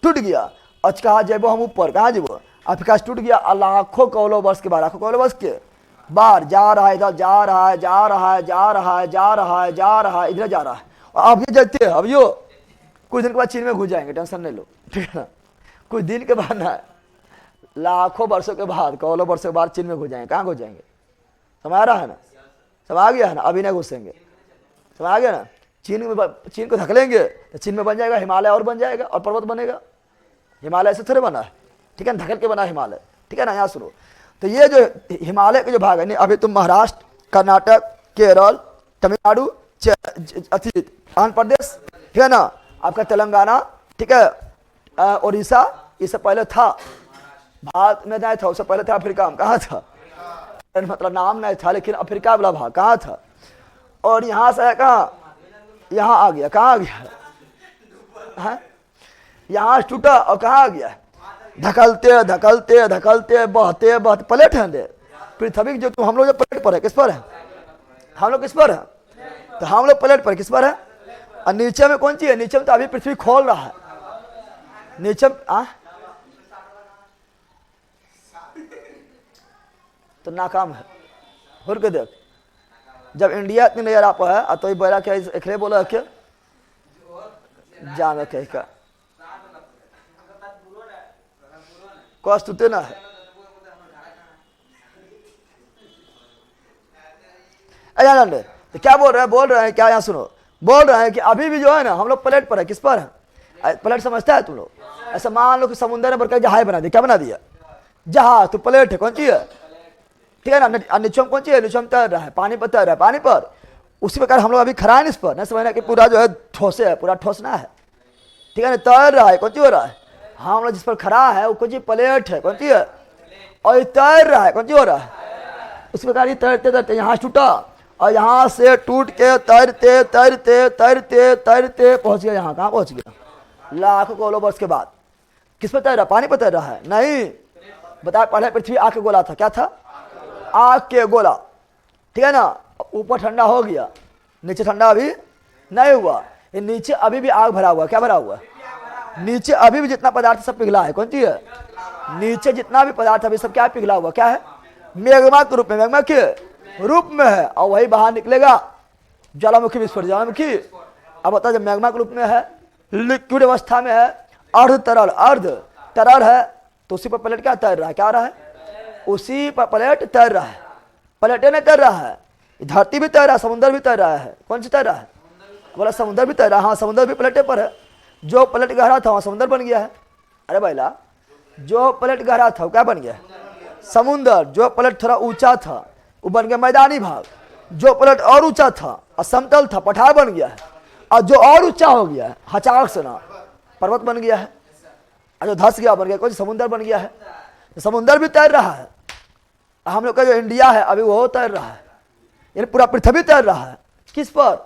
टूट गया। आज कहाँ जेबो हम? ऊपर। कहाँ जेबो? अफ्रीका से टूट गया। लाखों करोड़ों वर्ष के बाद, लाखों करोड़ों वर्ष के बाहर जा रहा है, इधर जा रहा है, जा रहा है, जा रहा है, जा रहा है, जा रहा है, इधर जा रहा है। और अब ये जाते हैं, अब यो कुछ दिन के बाद चीन में घुस जाएंगे, टेंशन नहीं लो, ठीक है ना। कुछ दिन के बाद ना, लाखों वर्षों के बाद, करोड़ों वर्षों के बाद चीन में घुस जाएंगे। कहाँ घुस जाएंगे? समझ आ रहा है ना? समझ आ गया है ना? अभी नहीं घुसेंगे, समझ आ गया ना। चीन को धकेलेंगे तो चीन में बन जाएगा हिमालय, और बन जाएगा, और पर्वत बनेगा। हिमालय से थोड़े बना है, ठीक है ना, धकेल के बना हिमालय, ठीक है ना। यहाँ सुनो, तो ये जो हिमालय के जो भाग है, अभी तुम महाराष्ट्र, कर्नाटक, केरल, तमिलनाडु, आंध्र प्रदेश, ठीक है ना, आपका तेलंगाना, ठीक है, उड़ीसा, ये सब पहले था। भारत में नहीं था, उससे पहले था अफ्रीका में। कहाँ था? मतलब नाम नहीं था, लेकिन अफ्रीका वाला भाग कहाँ था? और यहाँ से कहाँ, यहाँ आ गया, कहाँ आ गया, यहाँ से टूटा और कहाँ आ गया, धकलते धकलते धकलते बहते बहते प्लेट है दे पृथ्वी जो, तुम हम लोग जो प्लेट पर है, किस पर है, हम लोग किस पर है, तो हम लोग प्लेट पर किस पर है, और नीचे में कौन चीज है, नीचे में तो अभी पृथ्वी खोल रहा है, नीचे तो नाकाम है। फिर के देख, जब इंडिया इतनी नजर आप है तो बोला क्या एकरे बोला क्या जान कह का कष्ट उते ना है। आनंद तो क्या बोल रहे हैं क्या, यहाँ सुनो, बोल रहे हैं कि अभी भी जो है ना हम लोग प्लेट पर है, किस पर है, प्लेट समझता है तुम लोग, ऐसा मान लो कि समुद्र ने बढ़कर जहाज बना दिया, क्या बना दिया, जहाज, तो प्लेट है, कौन सी है, ठीक है ना, नीचे में कौन सी है, नीचे में तैर रहा है, पानी पर तैर रहा है, पानी पर, उसी प्रकार हम लोग अभी खड़ा है इस पर, नहीं समझना कि पूरा जो है ठोसे है, पूरा ठोसना है, ठीक है ना, तैर रहा है, कौन सी हो रहा है, हम लोग जिस पर खड़ा है वो कौन सी प्लेट है, कौन सी है, और तैर रहा है, कौन सी हो रहा है, उसी प्रकार ये तैरते तैरते यहाँ टूटा और यहाँ से टूट के तैरते तैरते तैरते तैरते पहुंच गया, यहाँ कहाँ पहुंच गया, लाखों करोड़ों वर्ष के बाद, किस पर तैर रहा, पानी पर तैर रहा है, नहीं, बताया पहले पृथ्वी आग के गोला था, क्या था, आग के गोला, ठीक है ना, ऊपर ठंडा हो गया, नीचे ठंडा अभी नहीं हुआ, ये नीचे अभी भी आग भरा हुआ, क्या भरा हुआ, नीचे अभी भी जितना पदार्थ सब पिघला है, कौन सी है, नीचे जितना भी पदार्थ अभी सब क्या पिघला हुआ, क्या है, मैग्मा के रूप में, मैग्मा के रूप में है, और वही बाहर निकलेगा ज्वालामुखी विस्फोट, ज्वालामुखी, अब बता जब मैग्मा के रूप में है, लिक्विड अवस्था में है, अर्ध तरल है, तो उसी पर प्लेट क्या तैर रहा है, क्या आ रहा है, उसी पर प्लेट तैर रहा है, प्लेटें नहीं तैर रहा है, धरती भी तैर रहा है, समुद्र भी तैर रहा है, कौन सी तैर रहा है, बोला समुद्र भी तैर रहा है, हाँ समुद्र भी प्लेटे पर है, जो प्लेट गहरा था वहाँ समुद्र बन गया है, अरे भैया जो प्लेट गहरा था वो क्या बन गया, समुद्र, जो प्लेट थोड़ा ऊंचा था वो बन गया मैदानी भाग, जो प्लेट और ऊंचा था और समतल था पठार बन गया है, और जो और ऊंचा हो गया है हचाक से ना पर्वत बन गया है, और जो धस गया बन गया कौन समुद्र बन गया है, तो समुद्र भी तैर रहा है, हम लोग का जो इंडिया है अभी वो तैर रहा है, यानी पूरा पृथ्वी तैर रहा है, किस पर,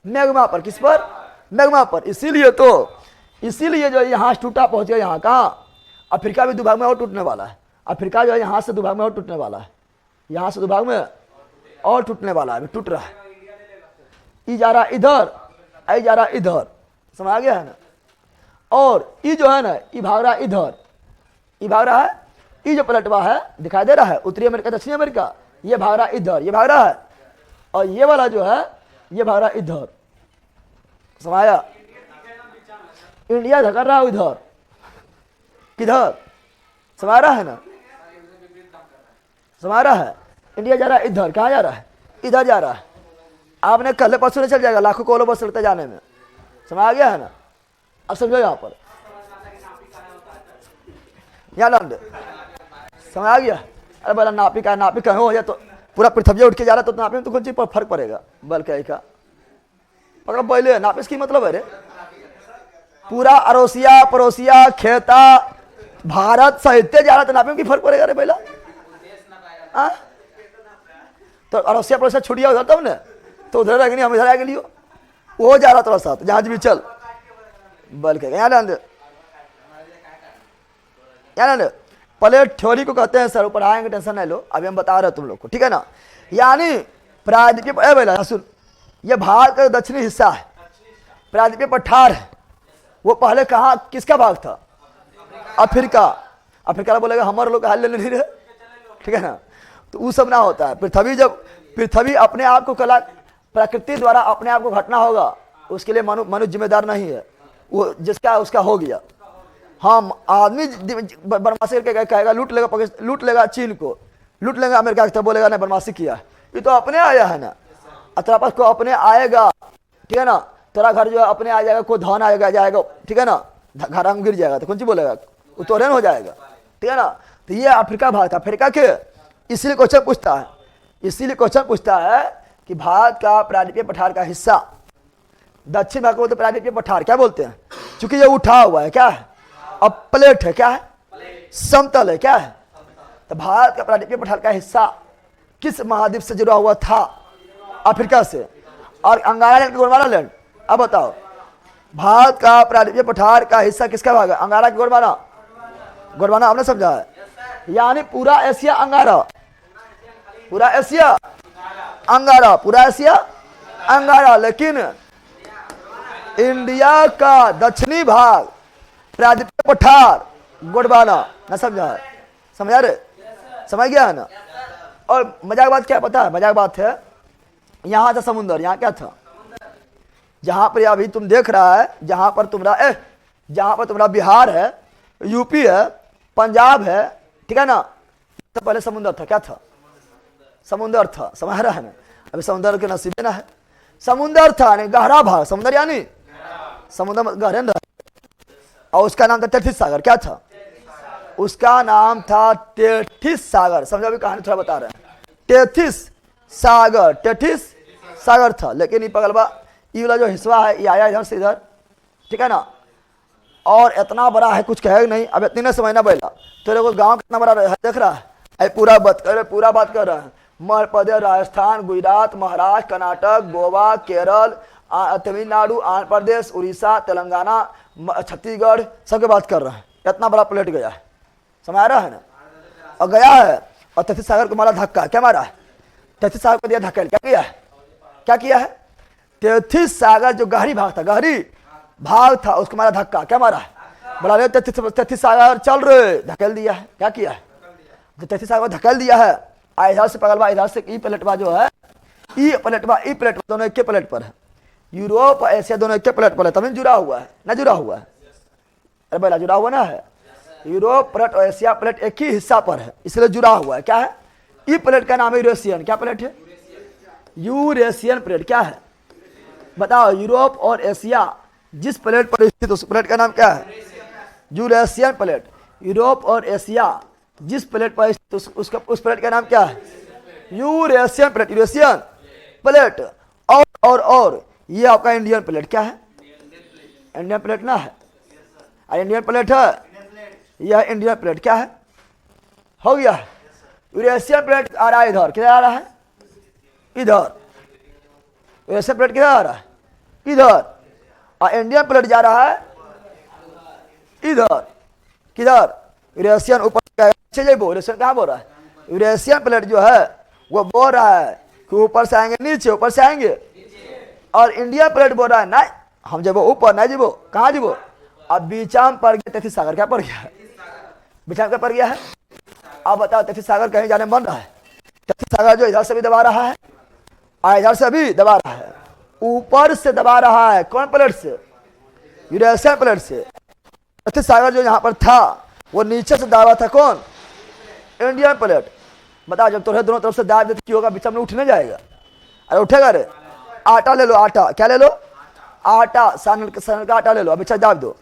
मैग्मा पर, किस पर, मैग्मा पर, इसीलिए जो यहाँ से टूटा पहुंच गया, यहाँ कहाँ, अफ्रीका भी दुभाग में और टूटने वाला है, अफ्रीका जो है यहाँ से दुभाग में और टूटने वाला है, यहाँ से दुभाग में और टूटने वाला है, अभी टूट रहा है, ई जा रहा इधर, आई जा रहा इधर, समझ आ गया है ना, और ई जो है ना ई भाग रहा इधर, ई भाग रहा है, ई जो पलटवा है दिखाई दे रहा है, उत्तरी अमेरिका दक्षिणी अमेरिका, ये भाग रहा इधर, ये भाग रहा है, और ये वाला जो है ये भाग रहा इधर, समझाया, इंडिया धकर रहा है इधर, किधर, समझ रहा है ना, समझ रहा है, इंडिया जा रहा है इधर, कहाँ जा रहा है, इधर जा रहा है, आपने कल परसों नहीं चल जाएगा, लाखों करोड़ों वर्ष लगता जाने में, समझ आ गया है ना, अब समझो यहाँ पर, यहाँ लंड समझ आ गया, अरे बोला नापी का हो जाए तो पूरा पृथ्वी उठ के जा रहा तो नापी में तो कौन चीज पर फर्क पड़ेगा, बल क्या का पकड़ा पहले नापी की मतलब है रे, पूरा अरोसिया पड़ोसिया खेता भारत साहित्य जा रहा तो नापी में की फर्क पड़ेगा रे पहला, तो अरोसिया पड़ोसिया छुड़िया उधर तब ने, तो उधर रह गई हम इधर आ गई, वो जा रहा थोड़ा साथ जहाज भी चल, बल के यहाँ प्लेट थ्योरी को कहते हैं सर, ऊपर आएंगे टेंशन नहीं लो, अभी हम बता रहे हैं तुम लोग को, ठीक है ना, यानी प्रायद्वीपीय सुन, ये भारत का दक्षिणी हिस्सा है, प्रायद्वीपीय पठार है, वो पहले कहाँ किसका भाग था, अफ्रीका, अफ्रीका बोलेगा हमारे लोग हाल ले नहीं रहे, ठीक है ना, तो वो सब ना होता है, पृथ्वी अपने आप को कला प्रकृति द्वारा अपने आप को घटना होगा, उसके लिए मनुष्य जिम्मेदार नहीं है, वो जिसका उसका हो गया, हम आदमी बदमाशी करके कहेगा लूट लेगा पाकिस्तान, लूट लेगा चीन को, लूट लेगा अमेरिका तो बोलेगा नहीं बदमाशी किया, ये तो अपने आया है ना, तेरा पास को अपने आएगा, ठीक है ना, तेरा घर जो है अपने आ जाएगा, कोई धन जाएगा, ठीक है ना, घर गिर जाएगा तो कौन सी बोलेगा, वो तो हो जाएगा, ठीक है ना, तो ये अफ्रीका भाग था, अफ्रीका के, इसीलिए क्वेश्चन पूछता है कि भारत का प्रायद्वीपीय पठार का हिस्सा दक्षिण भाग को तो प्रायद्वीपीय पठार क्या बोलते हैं, क्योंकि ये उठा हुआ है, क्या है, अब प्लेट है, क्या है, समतल है, क्या है, तो भारत का प्रायद्वीपीय पठार का हिस्सा किस महाद्वीप से जुड़ा हुआ था, अफ्रीका से, और अंगारा लैंड गोंडवाना लैंड। अब बताओ भारत का प्रायद्वीपीय पठार का हिस्सा किसका भाग है? अंगारा की गोंडवाना। गोंडवाना आपने समझा है, यानी पूरा एशिया अंगारा, पूरा एशिया अंगारा, पूरा एशिया अंगारा। लेकिन इंडिया का दक्षिणी भाग प्रायद्वीपीय पठार गोंडवाना। ना समझा है? समझा रे? समझ गया है ना? और मजाक बात क्या पता है? मजाक बात है, यहाँ था समुंदर, यहाँ क्या था? जहां पर अभी तुम देख रहा है, जहां पर तुम्हारा बिहार है, यूपी है, पंजाब है, ठीक है ना? तो पहले समुंदर था। क्या था? समुंदर था। समझ रहा है ना? अभी समुंदर के नसीबे ना है। समुंदर था यानी गहरा भाग, समुंदर यानी समुद्र गहरे में, और उसका नाम था तैथिस सागर। क्या था? उसका नाम था तैथिस सागर। समझो, अभी कहानी थोड़ा बता रहे हैं। तैथिस सागर था। लेकिन ये पगलवा, ये वाला जो हिस्सा है, ये आया इधर से इधर, ठीक है ना? और इतना बड़ा है, कुछ कहेगा नहीं। अब इतने समझना पड़ेगा। तेरे को गांव कितना बड़ा है देख रहा है? पूरा बात कर रहा है। मध्य प्रदेश, राजस्थान, गुजरात, महाराष्ट्र, कर्नाटक, गोवा, केरल, तमिलनाडु, आंध्र प्रदेश, उड़ीसा, तेलंगाना, छत्तीसगढ़, सबके बात कर रहा है। इतना बड़ा प्लेट गया है। समझ आ रहा है ना? और गया है, और तैथिस सागर को मारा धक्का। क्या मारा है? तैथिस सागर को दिया धक्का। क्या किया है? क्या किया है? तैथिस सागर जो गहरी भाग था, उसको मारा धक्का। क्या मारा है? बड़ा तैथिस सागर चल रहे, धकेल दिया है। क्या किया है? जो तैथिस सागर धकेल दिया है, इधर से पगलवा, इधर से ई प्लेटवा जो है, ई प्लेटवा दोनों एक के प्लेट पर है। यूरोप और एशिया दोनों एक के प्लेट पर है, तभी जुड़ा हुआ है ना? जुड़ा हुआ है? अरे भैया, जुड़ा हुआ ना है? यूरोप प्लेट और एशिया प्लेट एक ही हिस्सा पर है, इसलिए जुड़ा हुआ है। क्या है? ई प्लेट का नाम है यूरेशियन। क्या प्लेट है? Eurasian plate. क्या है बताओ? यूरोप और एशिया जिस प्लेट पर स्थित, उस प्लेट का नाम क्या है? Eurasian plate. यूरोप और एशिया जिस प्लेट पर स्थित, उस प्लेट का नाम क्या है? Eurasian plate. Eurasian plate. और ये आपका इंडियन प्लेट। क्या है? इंडियन प्लेट ना है? इंडियन प्लेट है, यह इंडियन प्लेट। क्या है? हो गया। यूरेशियन प्लेट आ रहा है इधर। किधर आ रहा है? इधर। यूरेशियन प्लेट किधर आ रहा है? इधर। और इंडियन प्लेट जा रहा है इधर। किधर? यूरेशियन ऊपर यूरेशियन कहाँ बोल रहा है? यूरेशियन प्लेट जो है वो बोल रहा है कि ऊपर से आएंगे नीचे, ऊपर से आएंगे। और इंडियन प्लेट बोल रहा है नहीं, हम जब ऊपर नहीं जीवो। कहाँ जीवो? अब बीचाम पड़ गया तैथिस सागर। क्या पड़ गया? बीचाम क्या पड़ गया है? अब बताओ, तैथिस सागर कहीं जाने बन रहा है? तैथिस सागर जो इधर से भी दबा रहा है, और इधर से भी दबा रहा है, ऊपर से दबा रहा है। कौन प्लेट से? यूरेशियन प्लेट से। तैथिस सागर जो यहाँ पर था, वो नीचे से दबा था। कौन? Indian plate. बताओ, जब तुम्हें दोनों तरफ से दाब देती होगा, बीच में उठ नहीं जाएगा? अरे उठेगा रे। आटा ले लो, आटा। क्या ले लो? आटा, सान का आटा ले लो, अब दाब दो।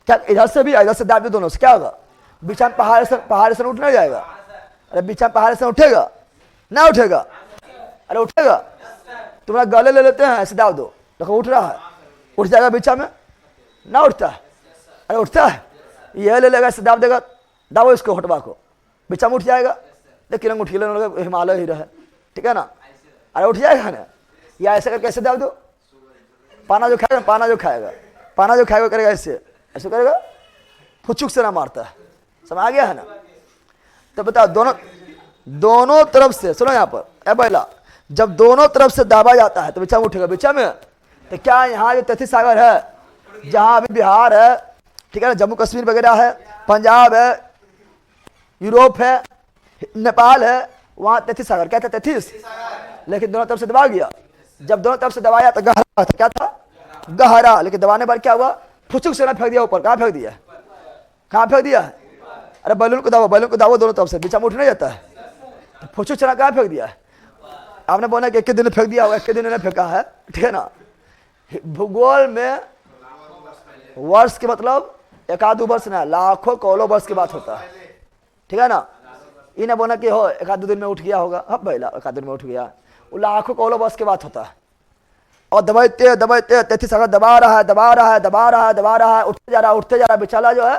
क्या इधर से भी इधर से दाब दो, दोनों से क्या होगा? बीचा में पहाड़ से उठ नहीं जाएगा? अरे बीचा में पहाड़ से उठेगा ना? उठेगा? अरे उठेगा। तुम्हारा गले ले लेते हैं, ऐसे दाब दो, देखो उठ रहा है। उठ जाएगा बीचा में? ना उठता है? अरे उठता है। ये ले लेगा, ऐसे दाब देगा, दाबो इसको, हटवा को, बीचा में उठ जाएगा। लेकिन उठ के हिमालय ही रहे, ठीक है ना? अरे उठ जाएगा ना? या ऐसे करके ऐसे दाब दो। पाना जो खाएगा करेगा ऐसे करेगा, फुचुक से ना मारता है। समझ आ गया है ना? तो बताओ, दोनों तरफ से सुनो यहाँ पर, पहला जब दोनों तरफ से दाबा जाता है तो बीचा में उठेगा। बीचा में तो क्या यहाँ जो तैथिस सागर है, जहाँ अभी बिहार है, ठीक है ना, जम्मू कश्मीर वगैरह है, पंजाब है, यूरोप है, नेपाल है, वहाँ तैथिस सागर। क्या था? तैथिस। लेकिन दोनों तरफ से दबा गया। जब दोनों तरफ से दबाया तो गहरा था। क्या था? गहरा। लेकिन दबाने पर क्या हुआ? फुचुक से ना फेंक दिया ऊपर। कहाँ फेंक दिया? कहाँ फेंक दिया? अरे बैलून को दाबो दोनों तरफ से, बीच में उठ नहीं जाता है। तो फुचुक से ना कहाँ फेंक दिया? आपने बोला कि एक दिन फेंक दिया होगा, एक दिन ने फेंका है, ठीक है ना? भूगोल में वर्ष के मतलब एक आध वर्ष ना, लाखों करोड़ों वर्ष की बात होता है, ठीक है ना? इन्हें बोला कि हो एक आध दिन में उठ गया होगा, अब पहला एक आध दिन में उठ गया, वो लाखों करोड़ों वर्ष की बात होता है। और दबाते तैथिस सागर दबा रहा है, उठते जा रहा है। बिचाला जो है,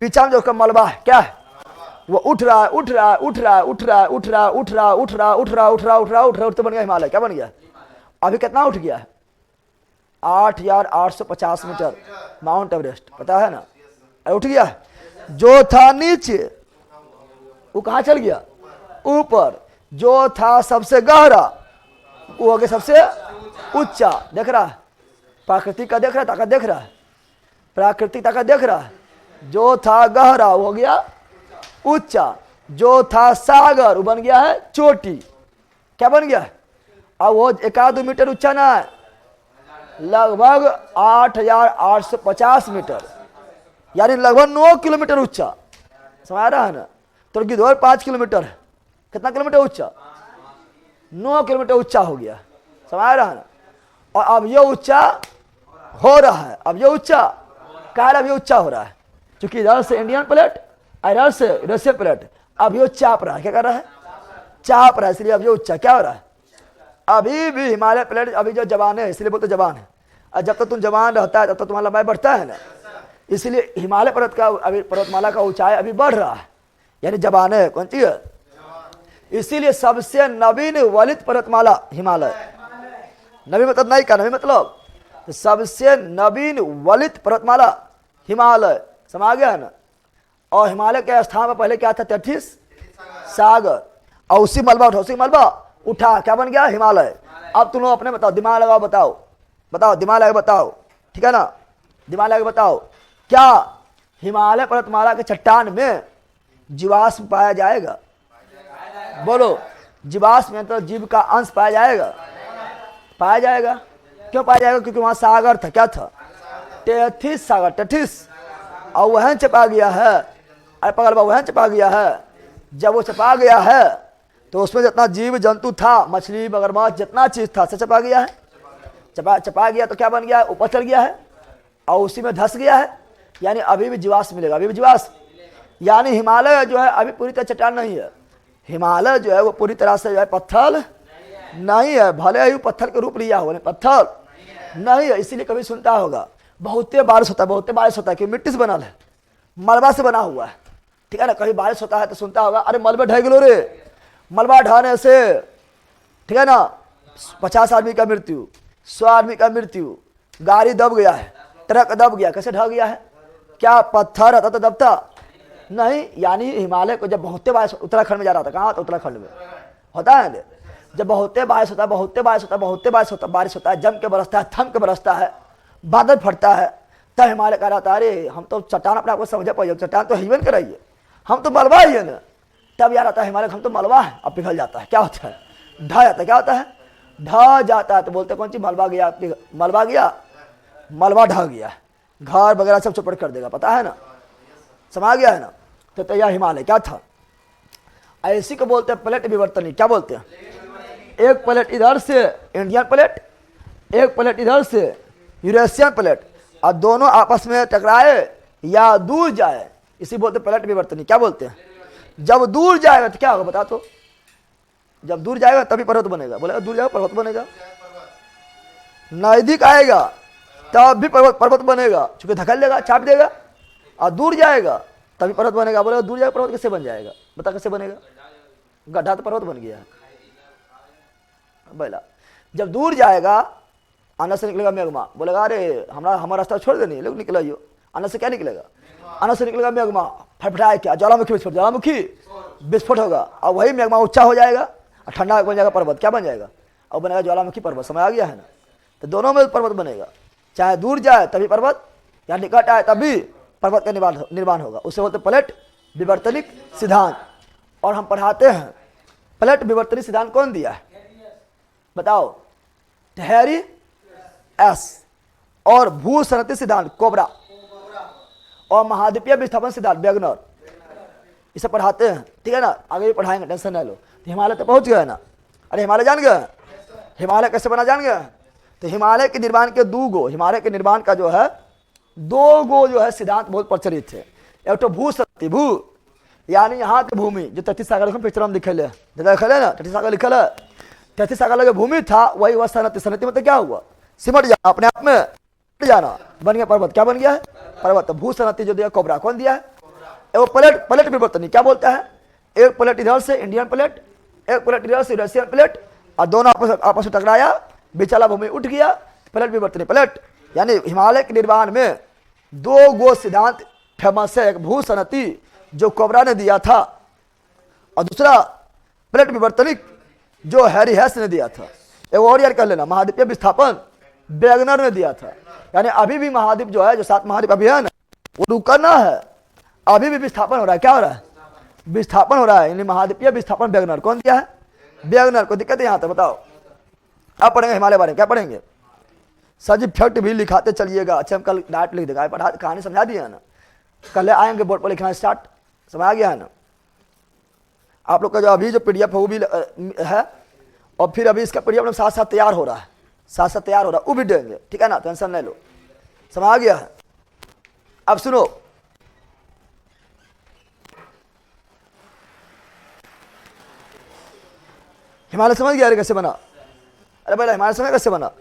बीचा में जो उसका मलबा है, क्या है? वो उठ रहा है, उठते बन गया हिमालय। क्या बन गया? अभी कितना उठ गया है? 8,850 मीटर माउंट एवरेस्ट, पता है ना? अरे उठ गया है। जो था नीचे वो कहाँ चल गया? ऊपर। जो था सबसे गहरा वो हो गया सबसे ऊंचा। देख रहा है? प्राकृतिक का देख रहा है, ताकत देख रहा है, प्राकृतिक ताकत देख रहा है। जो था गहरा वो हो गया ऊंचा। जो था सागर वो बन गया है चोटी। क्या बन गया है? अब वो 1-2 मीटर ऊंचा ना है, लगभग 8,850 मीटर, यानी लगभग 9 किलोमीटर ऊंचा। समझ आ रहा है ना? तो गिद्धौर 5 किलोमीटर है, कितना किलोमीटर ऊंचा? 9 किलोमीटर ऊंचा हो गया। समझ आ रहा है ना? और अब ये ऊंचा हो रहा है। अब ये ऊंचा क्या? अब ये ऊंचा हो रहा है, क्योंकि इधर से इंडियन प्लेट, इधर से रशियन प्लेट, अब ये चाप रहा है। क्या कर रहा है? चाप रहा है, इसलिए अब ये ऊंचा क्या हो रहा है? अभी भी हिमालय प्लेट अभी जो जवान है, इसलिए बोलते जवान है। और जब तक तुम जवान रहता है तब तक तुम्हारा लंबाई बढ़ता है ना, इसलिए हिमालय पर्वत का अभी पर्वतमाला का ऊंचाई अभी बढ़ रहा है, यानी जवान है। कौन सी है? इसीलिए सबसे नवीन वलित पर्वतमाला हिमालय। नवीन मतलब नहीं का, नवीन मतलब सबसे नवीन वलित पर्वतमाला हिमालय। समझ गया है ना? और हिमालय के स्थान पर पहले क्या था? 33 सागर, और उसी मलबा उठा, उसी मलबा उठा क्या बन गया? हिमालय। अब तुम लोग अपने बताओ, दिमाग लगाओ, बताओ बताओ, दिमाग लगा बताओ, ठीक है ना? दिमाग लगा बताओ, क्या हिमालय पर्वतमाला के चट्टान में जीवाश्म पाया जाएगा? बोलो, जीवाश्म मतलब जीव का अंश पाया जाएगा? पाया जाएगा। क्यों पाया जाएगा? क्योंकि वहां सागर था। क्या था? 33 सागर, 33। और वह चपा गया है। अरे पगल बा, वह चपा गया है। जब वो चपा गया है तो उसमें जितना जीव जंतु था, मछली मगरमच्छ जितना चीज था, सब चपा गया है। चपा गया तो क्या बन गया? ऊपर चल गया है और उसी में धस गया है, यानी अभी भी जीवाश्म मिलेगा, अभी भी जीवाश्म। यानी हिमालय जो है अभी पूरी तरह चट्टान नहीं है। हिमालय जो है वो पूरी तरह से जो है पत्थर नहीं है, भले ही पत्थर के रूप लिया हो, पत्थर नहीं है। इसीलिए कभी सुनता होगा बहुते बारिश होता है, बहुते बारिश होता है, कि मिट्टी से बना है, मलबा से बना हुआ है, ठीक है ना? कभी बारिश होता है तो सुनता होगा, अरे मलबे ढह गलो रे। मलबा ढहने से, ठीक है ना, 50 आदमी का मृत्यु, 100 आदमी का मृत्यु, गाड़ी दब गया है, ट्रक दब गया। कैसे ढह गया है? क्या पत्थर रहता तो दबता नहीं? यानी हिमालय को जब बहुते बारिश, उत्तराखंड में जा रहा था, कहाँ था? उत्तराखंड में होता है। जब बहुते बारिश होता है, बहुते बारिश होता है, बहुते बारिश होता है, जम के बरसता है, थम के बरसता है, बादल फटता है, तब हिमालय कह रहा था, अरे हम तो चट्टान अपने आपको समझ पाइए, चट्टान तो हिवन कराइए, हम तो मलबा ही है ना। तब याद आता है हिमालय, हम तो मलबा है। अब पिघल जाता है, क्या होता है? ढह जाता है। क्या होता है? ढह जाता है। तो बोलते कौन सी? मलबा गया, मलबा गया, मलबा ढह गया, घर वगैरह सब चौपट कर देगा, पता है ना? समा गया है ना? तो यह हिमालय क्या था? ऐसी को बोलते हैं प्लेट विवर्तनी। क्या बोलते हैं? एक प्लेट इधर से इंडियन प्लेट, एक प्लेट इधर से यूरेशियन प्लेट, और दोनों आपस में टकराए या दूर जाए, इसी बोलते प्लेट विवर्तनी। क्या बोलते हैं? जब दूर जाएगा तो क्या होगा बता? तो जब दूर जाएगा तभी पर्वत बनेगा। बोलेगा दूर जाएगा पर्वत बनेगा, नजदीक आएगा तब भी पर्वत बनेगा, क्योंकि धकल देगा, चाप देगा। और दूर जाएगा तभी पर्वत बनेगा। बोलेगा दूर जाएगा पर्वत कैसे बन जाएगा? बता कैसे बनेगा? गड्ढा तो पर्वत बन गया है। बोला जब दूर जाएगा अंदर से निकलेगा मैग्मा। बोलेगा अरे हमारा रास्ता छोड़ देनी, लोग निकला यो। अंदर से क्या निकलेगा? अंदर से निकलेगा मैग्मा, फटफटाए क्या? ज्वालामुखी विस्फोट, ज्वालामुखी विस्फोट होगा, और वही मैग्मा ऊंचा हो जाएगा और ठंडा बन जाएगा पर्वत। क्या बन जाएगा? और बनेगा ज्वालामुखी पर्वत। समय आ गया है ना? तो दोनों में पर्वत बनेगा, चाहे दूर जाए तभी पर्वत, या निकट आए तभी पर्वत का निर्माण होगा। उसे बोलते प्लेट विवर्तनिक सिद्धांत। और हम पढ़ाते हैं प्लेट विवर्तनिक सिद्धांत कौन दिया है बताओ? Harry S. और भूसंरचना सिद्धांत कोबरा, और महाद्वीपीय विस्थापन सिद्धांत वेगनर। इसे पढ़ाते हैं, ठीक है ना? आगे भी पढ़ाएंगे, टेंशन नहीं लो। तो हिमालय तो पहुंच गया ना? अरे हिमालय जान गए? हिमालय कैसे बना जान गए? तो हिमालय के निर्माण के हिमालय के निर्माण का जो है 2 गो जो है सिद्धांत बहुत प्रचलित है। एक तो भूसंरचना, भू यानी यहाँ की भूमि जो 33 सागर पिक्चर में लिखल है, ना 33 सागर लिखल है। 33 सागर जो भूमि था वही वह सनती मतलब क्या हुआ? सिमट जाना, अपने आप में जाना, बन गया पर्वत। क्या बन गया है? पर्वत। भूसंरचना जो दिया कोबरा, कौन दिया है? वो प्लेट विवर्तनी। क्या बोलता है? एक प्लेट इधर से इंडियन प्लेट, एक प्लेट इधर से रशियन प्लेट, और दोनों आपस में टकराया बिचला भूमि उठ गया, पलट विवर्तनी पलट। यानी हिमालय के निर्माण में दो गो सिद्धांत फेमस है, एक भूसनति जो कोबरा ने दिया था और दूसरा पलट विवर्तनिक जो हैरी हेस ने दिया था। एक और यार कर लेना, महाद्वीपीय विस्थापन वेगनर ने दिया था। यानी अभी भी महाद्वीप जो है, जो 7 महाद्वीप अभी है ना, वो रुकना है, अभी भी विस्थापन हो रहा है। क्या हो रहा है? विस्थापन हो रहा है। यानी महाद्वीपीय विस्थापन वेगनर कौन दिया है? वेगनर को। दिक्कत है यहाँ तक बताओ। अब पढ़ेंगे हिमालय बारे में, क्या पढ़ेंगे? सर जी फैक्ट भी लिखाते चलिएगा। अच्छा हम कल डायरेक्ट लिख देगा, पढ़ा कहानी समझा दिया है ना, कल आएंगे बोर्ड पर लिखना स्टार्ट, समझ आ गया है ना? आप लोग का जो अभी जो PDF है वो भी है, और फिर अभी इसका PDF साथ साथ तैयार हो रहा है, साथ साथ तैयार हो रहा है, वो भी देंगे, ठीक है ना, टेंशन नहीं लो, समझ आ गया है। अब सुनो, हिमालय समझ गया कैसे बना? अरे भाई हिमालय समझ कैसे बना?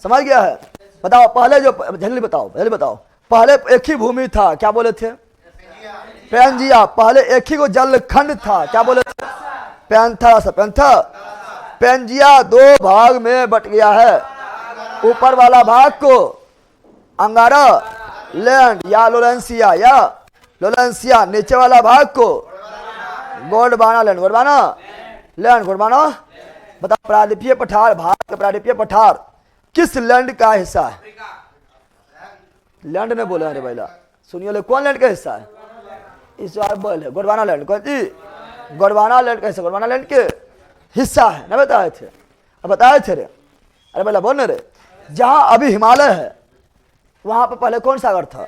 समझ गया है? बताओ पहले जो, जल्दी बताओ, जल्दी बताओ। पहले एक ही भूमि था, क्या बोले थे? पैंजिया। पहले एक ही को जल खंड था, क्या बोले थे? पैंथर। पैंथर पैंजिया 2 भाग में बट गया है। ऊपर वाला भाग को अंगारा लैंड या लोरेंसिया, या लोरेंसिया, नीचे वाला भाग को गोंडवाना लैंड, गोंडवाना लैंड, गोंडवाना। बताओ प्रायद्वीपीय पठार, भारत का प्रायद्वीपीय पठार किस लैंड का हिस्सा है? लैंड ने बोला, अरे भैया सुनिए ले, कौन लैंड का हिस्सा है? इस बार बोले गोंडवाना लैंड। कौन जी? गोंडवाना लैंड का हिस्सा, गोंडवाना लैंड के हिस्सा है ना, बताए थे? अब बताए थे रे, अरे भैया बोल रहे, जहां अभी हिमालय है वहां पर पहले कौन सागर था?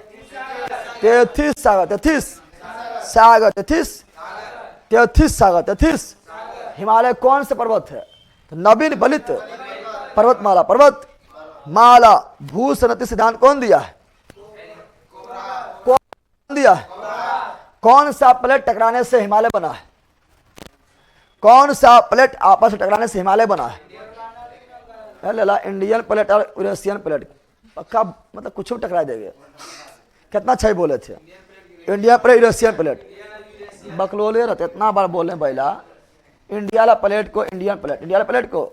तेथिस सागर, तेथिस सागर, तेथिस सागर, तेथिस। हिमालय कौन से पर्वत है? तो नवीन बलित पर्वतमाला, पर्वतमाला। भूसनति सिद्धांत कौन दिया है? कौन दिया है? कौन सा प्लेट टकराने से हिमालय बना है? कौन सा प्लेट आपस में टकराने से हिमालय बना है? लला इंडियन प्लेट और यूरेशियन प्लेट, पक्का मतलब कुछ भी टकरा देंगे। कितना अच्छा ही बोले थे, इंडिया प्लेट यूरेशियन प्लेट, बकलोले रहते, इतना बार बोले भैया। इंडिया वाला प्लेट को इंडियन प्लेट, इंडिया वाला प्लेट को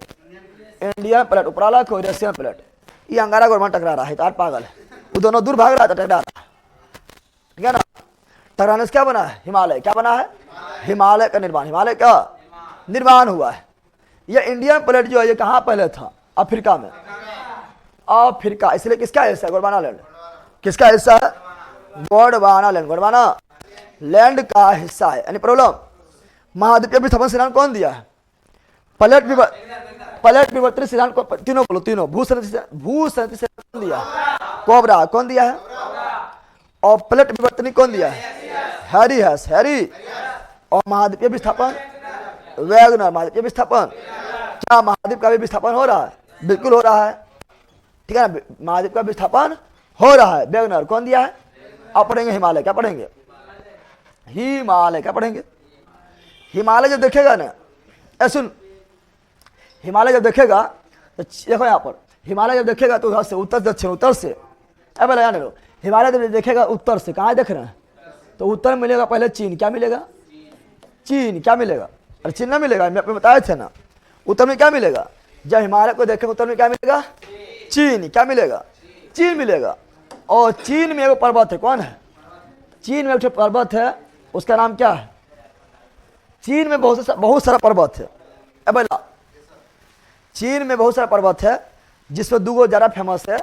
इंडियन प्लेट, उपराला को यूरेशियन प्लेट। ये अंगारा गवर्नमेंट टकरा रहा है, तार पागल है, वो दोनों दूर भाग रहा था, टकरा रहा, ठीक है ना? टकराने से क्या बना है? हिमालय। क्या बना है? हिमालय का निर्माण, हिमालय का निर्माण हुआ है। ये इंडियन प्लेट जो है ये कहाँ पहले था? अफ्रीका में, अफ्रीका। इसलिए किसका हिस्सा है? गोंडवाना लैंड। किसका हिस्सा है? गोंडवाना लैंड, गोंडवाना लैंड का हिस्सा है। यानी प्रॉब्लम, महाद्वीपीय विस्थापन सिद्धांत कौन दिया है? पलट विवर्तनिक सिद्धांत को, तीनों बोलो, तीनों। भूसनति सिद्धांत कौन दिया? कोबरा। कौन दिया है? और पलट विवर्तनिक कौन दिया है? Harry हेस, Harry. और महाद्वीपीय विस्थापन वेगनर। महाद्वीपीय विस्थापन, क्या महाद्वीप का भी विस्थापन हो रहा है? बिल्कुल हो रहा है, ठीक है ना? महाद्वीप का विस्थापन हो रहा है। वेगनर कौन दिया है? आप पढ़ेंगे हिमालय। क्या पढ़ेंगे? हिमालय। क्या पढ़ेंगे? हिमालय जब देखेगा ना, सुन, हिमालय जब देखेगा तो देखो यहाँ पर, हिमालय जब देखेगा तो उधर से, उत्तर दक्षिण, उत्तर से, अब याद लो, हिमालय जब देखेगा उत्तर से, कहाँ देख रहे हैं? तो उत्तर मिलेगा पहले चीन। क्या मिलेगा? चीन। क्या मिलेगा? अरे चीन ना मिलेगा, मैं आपको बताए थे ना। उत्तर में क्या मिलेगा? जब हिमालय को देखें उत्तर में क्या मिलेगा? चीन। क्या मिलेगा? चीन मिलेगा। और चीन में एक पर्वत है, कौन है? चीन में एक पर्वत है, उसका नाम क्या है? चीन में बहुत सारा पर्वत है। अब चीन में बहुत सारा पर्वत है, जिसमें 2 ज्यादा फेमस है,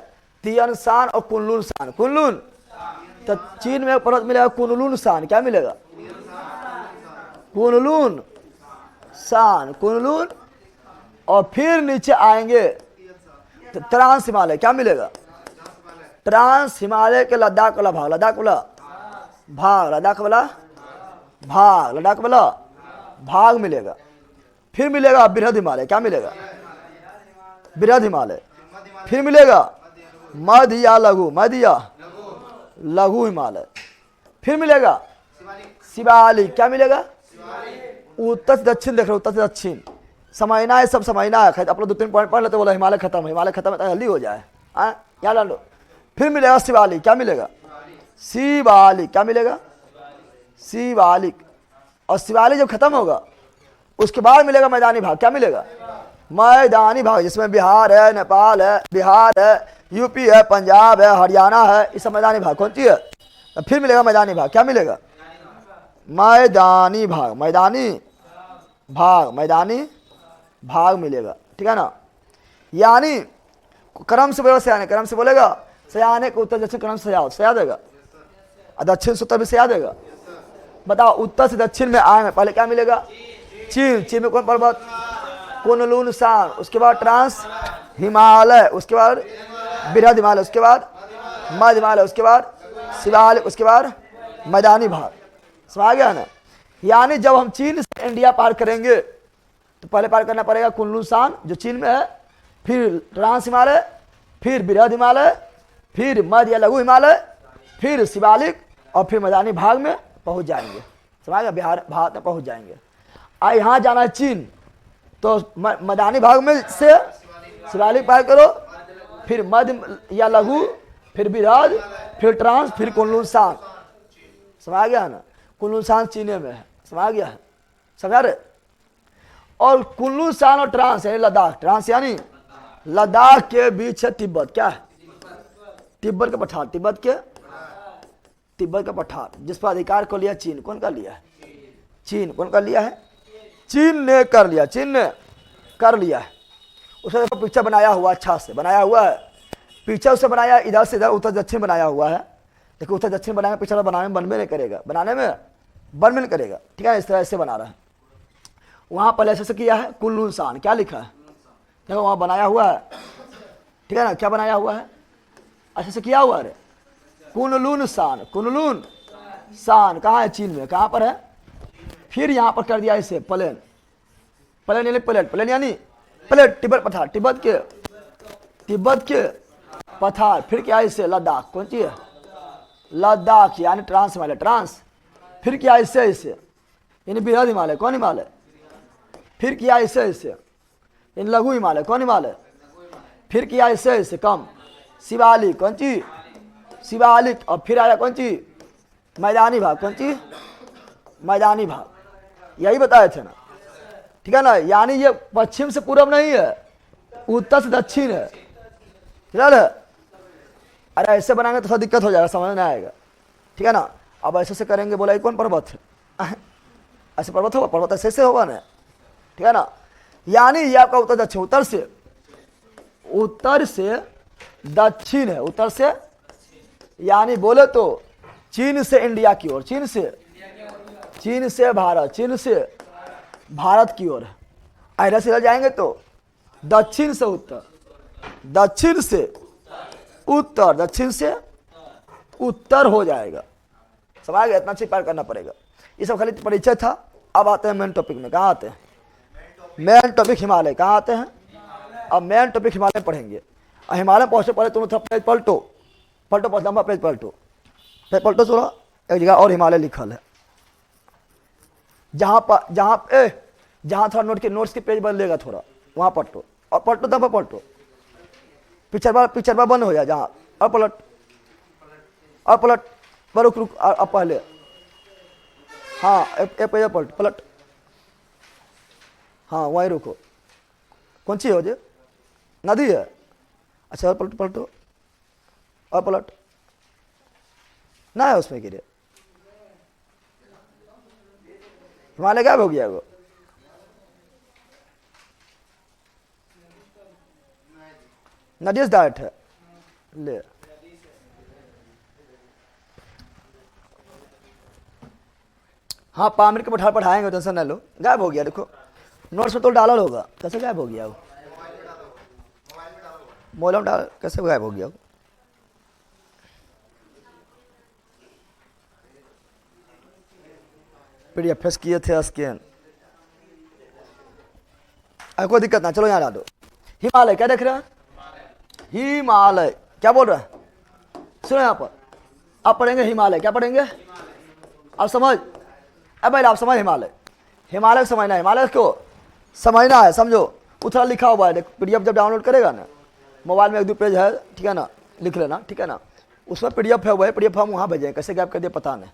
तियन शान और कुनलुन शान। कुनलुन, तो चीन में एक पर्वत मिलेगा कुनलुन शान। क्या मिलेगा? कुनलुन शान, कुनलुन। और फिर नीचे आएंगे तो ट्रांस हिमालय। क्या मिलेगा? ट्रांस हिमालय के लद्दाख वाला भाग, लद्दाख वाला भाग, लद्दाख वाला भाग, लद्दाख वाला भाग मिलेगा। फिर मिलेगा बृहद हिमालय। क्या मिलेगा? बृहद हिमालय। फिर मिलेगा मध्य या लघु, मध्य या लघु हिमालय। फिर मिलेगा शिवालिक। क्या मिलेगा? उत्तर से दक्षिण देख रहे हो, उत्तर से दक्षिण समझना है, सब समझना है। आप लोग 2-3 पॉइंट पढ़ लेते, बोला हिमालय खत्म, हिमालय खत्म है, जल्दी हो जाए, याद ला लो। फिर मिलेगा शिवालिक। क्या मिलेगा? शिवालिक। क्या मिलेगा? शिवालिक। और शिवालिक जब खत्म होगा उसके बाद मिलेगा मैदानी भाग। क्या मिलेगा? मैदानी भाग जिसमें बिहार है, नेपाल है, बिहार है, यूपी है, पंजाब है, हरियाणा है, इस सब मैदानी भाग कौन सी है? तो फिर मिलेगा मैदानी भाग, क्या मिलेगा? मैदानी भाग, मैदानी भाग, मैदानी भाग मिलेगा, ठीक है ना। यानी क्रम से बोलेगा सयाने, क्रम से बोलेगा सयाने को उत्तर दक्षिण क्रम से सया देगा, दक्षिण से उत्तर भी सया देगा। बताओ उत्तर से दक्षिण में आएंगे, पहले क्या मिलेगा? चीन, चीन में कौन पर्वत? कुनलुन सान, उसके बाद ट्रांस हिमालय, उसके बाद बृहद हिमालय, उसके बाद मध्य हिमालय, उसके बाद शिवालय, उसके बाद मैदानी भाग। समझ गया ना। यानी जब हम चीन से इंडिया पार करेंगे तो पहले पार करना पड़ेगा कुनलुन सान जो चीन में है, फिर ट्रांस हिमालय, फिर बृहद हिमालय, फिर मध्य या लघु हिमालय, फिर शिवालिक, और फिर मैदानी भाग में पहुंच जाएंगे। समझ गया, बिहार भारत में पहुंच जाएंगे। आ यहाँ जाना है चीन, तो मैदानी भाग में से शिवालिक पार करो, फिर मध्य या लघु, फिर बृहद, फिर ट्रांस, फिर कुनलुन सान। समझ गया ना। कुनलुन सान चीन में है, समझ गया, समझा रहे। और कुनलुन सान और ट्रांस यानी लद्दाख, ट्रांस यानी लद्दाख के बीच है तिब्बत, क्या है? तिब्बत का पठार, तिब्बत का पठार, जिस पर अधिकार को लिया चीन। कौन कर लिया है? चीन। कौन कर लिया है? चीन ने कर लिया, चीन ने कर लिया है। उसका देखो पिक्चर बनाया हुआ, अच्छा से बनाया हुआ है पिक्चर, उसे बनाया इधर से इधर उत्तर दक्षिण बनाया हुआ है। देखो उत्तर दक्षिण बनाएंगे, पिक्चर बनाने में बनबे नहीं करेगा, बनाने में बनबे नहीं करेगा, ठीक है। इस तरह से बना रहा है। वहाँ पहले ऐसे किया है कुनलुन सान, क्या लिखा है देखो वहाँ बनाया हुआ है, ठीक है ना। क्या बनाया हुआ है? अच्छे से किया हुआ है। कुनलुन सान, कुनलुन सान कहाँ है? चीन में। कहाँ पर है? फिर यहाँ पर कर दिया इसे प्लेन, प्लेन यानी प्लेट, प्लेन यानी प्लेट, तिब्बत पठार, तिब्बत के पठार। फिर क्या है इसे? लद्दाख। कौन सी है? लद्दाख यानी ट्रांस हिमालय, ट्रांस। फिर क्या इसे? इसे यानी बृहद हिमालय। कौन हिमालय? फिर किया इसे यानी लघु हिमालय। कौन हिमालय? फिर किया इसे कम शिवालिक। कौन सी? शिवालिक। और फिर आया कौन सी? मैदानी भाग। कौन सी? मैदानी भाग। यही बताए थे ना, ठीक है ना। यानी ये पश्चिम से पूर्व नहीं है, उत्तर से दक्षिण है, ठीक है। अरे ऐसे बनाएंगे तो थोड़ा दिक्कत हो जाएगा, समझ में आएगा, ठीक है ना। अब ऐसे से करेंगे, बोला ये कौन पर्वत है? ऐसे पर्वत होगा? पर्वत ऐसे होगा ना, ठीक है ना। यानी ये आपका उत्तर दक्षिण, उत्तर से दक्षिण है, उत्तर से यानी बोले तो चीन से इंडिया की ओर, चीन से भारत, चीन से भारत की ओर है। इधर से इधर जाएंगे तो दक्षिण से उत्तर, दक्षिण से उत्तर, दक्षिण से उत्तर हो जाएगा। समझ गया? इतना चीज पार करना पड़ेगा। ये सब खाली परिचय था। अब आते हैं मेन टॉपिक में। कहाँ आते हैं? Main topic Himalaya. कहाँ आते हैं? अब मेन टॉपिक हिमालय पढ़ेंगे। हिमालय पहुंचने पहले तुम पेज पलटो, लंबा पेज पलटो, थोड़ा। एक जगह और हिमालय लिखल है, जहाँ थोड़ा नोट्स के पेज बदलेगा थोड़ा, वहाँ पलटो और पलटो, दबा पलटो। पिक्चर बार बंद हो जाए जहाँ, और पलट रुक अब पहले, हाँ एक पेज पलट, हाँ वहीं रुको। कौन सी हो जे? नदी है। अच्छा और पलटो और पलट ना है उसमें गिरे। हिमालय गायब हो गया वो। नदी से डायरेक्ट है ले। हाँ 5 मिनट के पठार पढ़ाएंगे, टेंशन ना लो। गायब हो गया, देखो नोट्स में तो डाला होगा। कैसे गायब हो गया वो? मोबाइल में डाल, कैसे गायब हो गया वो? PDF किए थे स्कैन। कोई दिक्कत ना, चलो यहाँ डाल दो। हिमालय क्या देख रहे हैं? हिमालय क्या बोल रहे हैं? सुनो यहाँ पर, आप पढ़ेंगे हिमालय। क्या पढ़ेंगे? आप समझ, अब भाई आप समझ हिमालय, हिमालय को समझना है। हिमालय को समझना है, समझो। उतना लिखा हुआ है, देखो PDF जब डाउनलोड करेगा ना, मोबाइल में 1-2 पेज है, ठीक है ना, लिख लेना, ठीक है ना। उसमें PDF है, वही PDF हम वहाँ भेजेंगे। कैसे गैप कर दिया पता नहीं,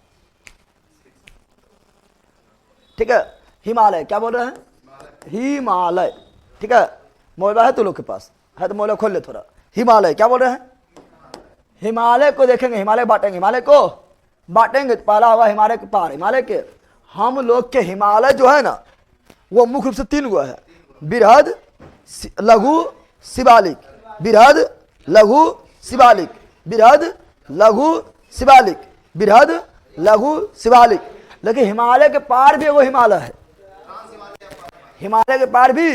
ठीक है। हिमालय क्या बोल रहे हैं? हिमालय, ठीक है। मोबाइल है तो लोग के पास है, तो मोबाइल खोल ले थोड़ा। हिमालय क्या बोल रहे हैं? हिमालय को देखेंगे, हिमालय बांटेंगे, हिमालय को बांटेंगे तो पहला होगा हिमालय के पार। हिमालय के हम लोग के हिमालय जो है ना वो मुख्य रूप से 3 गो है, बृहद, लघु, शिवालिक। बृहद, लघु, शिवालिक। बृहद, लघु, शिवालिक। बृहद, लघु, शिवालिक। लेकिन हिमालय के पार भी एगो हिमालय है, हिमालय के पार भी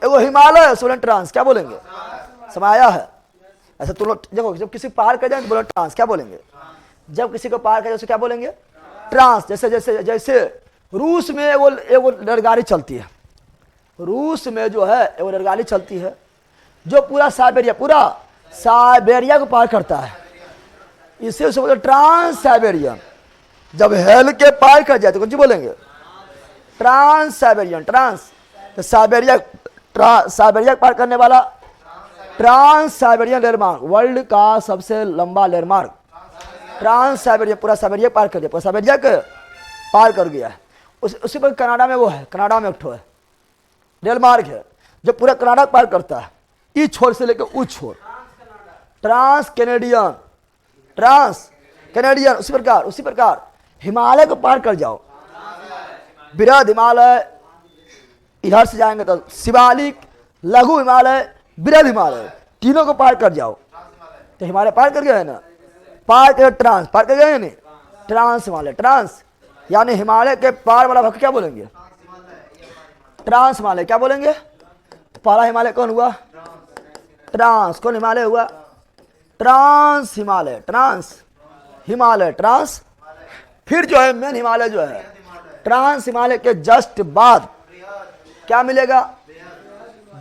एगो हिमालय है, सोलन ट्रांस। क्या बोलेंगे? समाया है। ऐसा तुम लोग देखो, जब किसी पार कर जाए तो बोलो ट्रांस। क्या बोलेंगे? जब किसी को पार कर जाए क्या बोलेंगे? ट्रांस। जैसे जैसे जैसे रूस में एगो रेलगाड़ी चलती है, रूस में जो है एगो रेलगाड़ी चलती है जो पूरा साइबेरिया को पार करता है, इसे उसे बोलते ट्रांस साइबेरियन। जब हेल के पार कर जाए तो कौन सी बोलेंगे? Trans Siberian. ट्रांस तो साइबेरिया पार करने वाला ट्रांस साइबेरियन रेलमार्ग, वर्ल्ड का सबसे लंबा रेलमार्ग। ट्रांस साइबेरिया पूरा साइबेरिया पार कर दिया, पूरा साइबेरिया के पार कर गया है। उसी पर कनाडा में वो है, कनाडा में एक ठो है रेलमार्ग है जो पूरा कनाडा पार करता है, ई छोर से लेकर ऊ छोर। Trans Canadian, trans Canadian. उसी प्रकार हिमालय को पार कर जाओ, बृहद हिमालय, इधर से जाएंगे तो शिवालिक, लघु हिमालय, बृहद हिमालय, तीनों को पार कर जाओ तो हिमालय पार कर गए है ना। पार कर ट्रांस पार कर गए नहीं, ट्रांस हिमालय। ट्रांस यानी हिमालय के पार वाला भाग क्या बोलेंगे? ट्रांस हिमालय। क्या बोलेंगे? पहला हिमालय कौन हुआ? ट्रांस। कौन हिमालय हुआ? Trans Himalaya. Trans Himalaya, trans. फिर जो है मेन हिमालय जो है, ट्रांस हिमालय के जस्ट बाद क्या मिलेगा?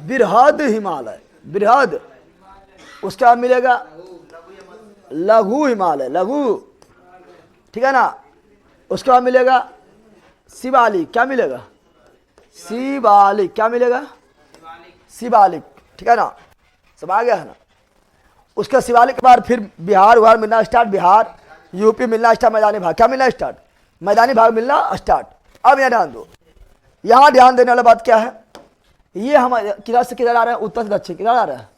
बृहद हिमालय। बृहद, उसके बाद मिलेगा लघु हिमालय, लघु, ठीक है ना। उसके बाद मिलेगा शिवालिक। क्या मिलेगा? शिवालिक। क्या मिलेगा? शिवालिक, ठीक है ना। सब आ गया है ना। उसके शिवालिक के बाद फिर बिहार मिलना स्टार्ट, बिहार, यूपी मिलना स्टार्ट, मैदानी भाग। क्या मिलना स्टार्ट? मैदानी भाग मिलना स्टार्ट। अब यहाँ ध्यान दो, यहाँ ध्यान देने वाला बात क्या है? ये हम किधर से किधर आ रहे हैं? उत्तर से दक्षिण। किधर आ रहे हैं?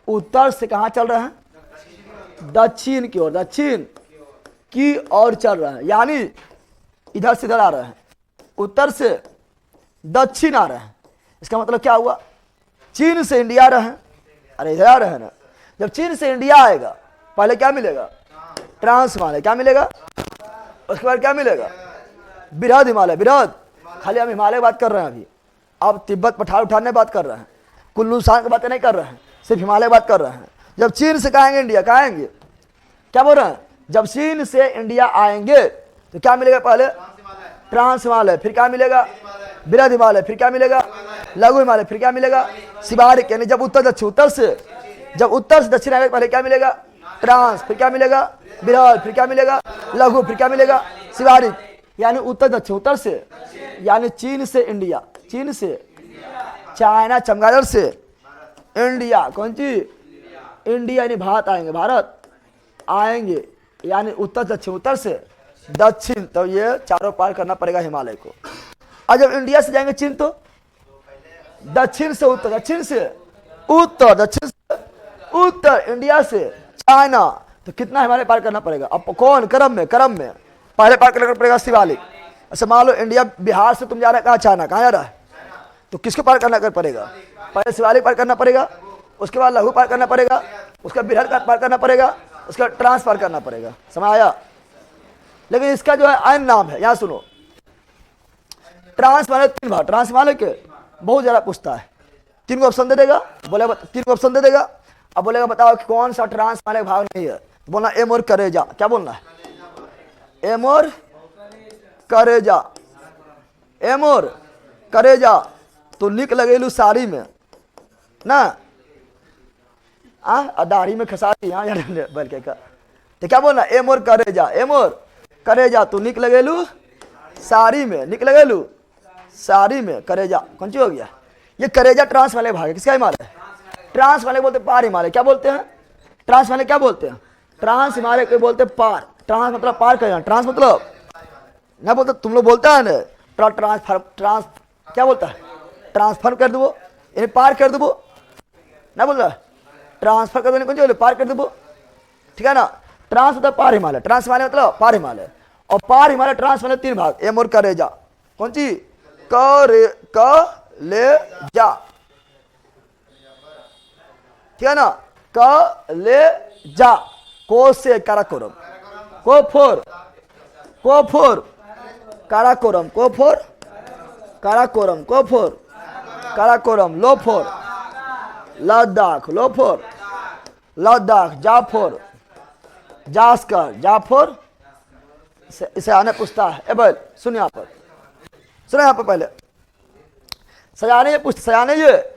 उत्तर से कहाँ चल रहे हैं? दक्षिण की ओर, दक्षिण की ओर चल रहे हैं, यानी इधर से इधर आ रहे हैं, उत्तर से दक्षिण आ रहे हैं। इसका मतलब क्या हुआ? चीन से इंडिया आ रहे हैं, अरे इधर आ रहे हैं ना। जब चीन से इंडिया आएगा पहले क्या मिलेगा? ट्रांस हिमालय। क्या मिलेगा? उसके बाद क्या मिलेगा? बृहद हिमालय। बृहद, खाली हम हिमालय बात कर रहे हैं अभी, अब तिब्बत पठार उठाने बात कर रहे हैं, कुल्लू शान की बातें नहीं कर रहे हैं, सिर्फ हिमालय बात कर रहे हैं। जब चीन से कहेंगे इंडिया, कहाँ आएंगे? क्या बोल रहे हैं? जब चीन से इंडिया आएंगे तो क्या मिलेगा? पहले ट्रांस हिमालय, फिर क्या मिलेगा? बृहद हिमालय, फिर क्या मिलेगा? लघु हिमालय, फिर क्या मिलेगा? शिवालिक। यानी जब उत्तर दक्षिण, जब उत्तर से दक्षिण आएगा पहले क्या मिलेगा? ट्रांस, फिर क्या मिलेगा? बृहद, फिर क्या मिलेगा? लघु, फिर क्या मिलेगा? शिवालिक। यानी उत्तर दक्षिण, उत्तर से यानी चीन से इंडिया, चीन से चाइना, चमगादड़ से इंडिया, कौन सी? इंडिया यानी भारत आएंगे, भारत आएंगे, यानी उत्तर दक्षिण, उत्तर से दक्षिण। तो ये चारों पार करना पड़ेगा हिमालय को। और जब इंडिया से जाएंगे चीन तो दक्षिण से उत्तर, दक्षिण से उत्तर, दक्षिण से उत्तर, इंडिया से चाइना, तो कितना हिमालय पार करना पड़ेगा? अब कौन क्रम में? पहले पार करना पड़ेगा शिवालिक। ऐसे मान लो इंडिया, बिहार से तुम जा रहे, कहाँ? चाइना। कहाँ जा रहा है? तो किसको पार करना पड़ेगा? पहले शिवालिक पार करना पड़ेगा, उसके बाद लघु पार करना पड़ेगा, उसका बृहद पार करना पड़ेगा, उसका ट्रांस पार करना पड़ेगा। समझ आया? लेकिन इसका जो है अन्य नाम है, यहाँ सुनो। ट्रांस वाले 3 भाग, ट्रांस वाले के बहुत ज्यादा पूछता है। 3 को ऑप्शन दे देगा, बोलेगा 3 को ऑप्शन दे देगा, अब बोलेगा बताओ कि कौन सा ट्रांस वाले भाग नहीं है? तो बोलना एम और करेजा। क्या बोलना है? एम और करेजा, एम और करेजा। तो लिख लगेलू साड़ी में ना, दाढ़ी में खसारी, यहाँ बैल के का। तो क्या बोलना? एम और करेजा, एम और करेजा। तो निक लगेलू साड़ी में, निक लगेलू साड़ी में, करेजा। कौन सी हो गया? ये करेजा ट्रांस वाले भाग है। किसका हिमालय? ट्रांस वाले बोलते पार हिमालय। क्या बोलते हैं? ट्रांस वाले क्या बोलते हैं? ट्रांस हिमालय को बोलते पार। ट्रांस मतलब पार कर जाना, ट्रांस मतलब ना बोलते, तुम लोग बोलता है ना ट्रांसफर, ट्रांस क्या बोलता है? ट्रांसफर कर दो, यानी पार कर देबो ना, बोल रहा ट्रांसफर कर देने कौन सी पार कर देबो, ठीक है ना। ट्रांस मतलब पार हिमालय, ट्रांस हिमालय मतलब पार हिमालय, और पार हिमालय ट्रांस मतलब 3 भाग, एम और करेजा, कौन सी कलेजा, ठीक है ना, कलेजा, को से काराकोरम, को फोर काराकोरम, को फोर काराकोरम, को फोर काराकोरम, लो फोर लद्दाख, लो फोर लद्दाख, जाफर जास्कर, जाफर। इसे आने पूछता है, ए बोल सुन यहाँ पर, सुनो यहाँ पर पहले सजाने ये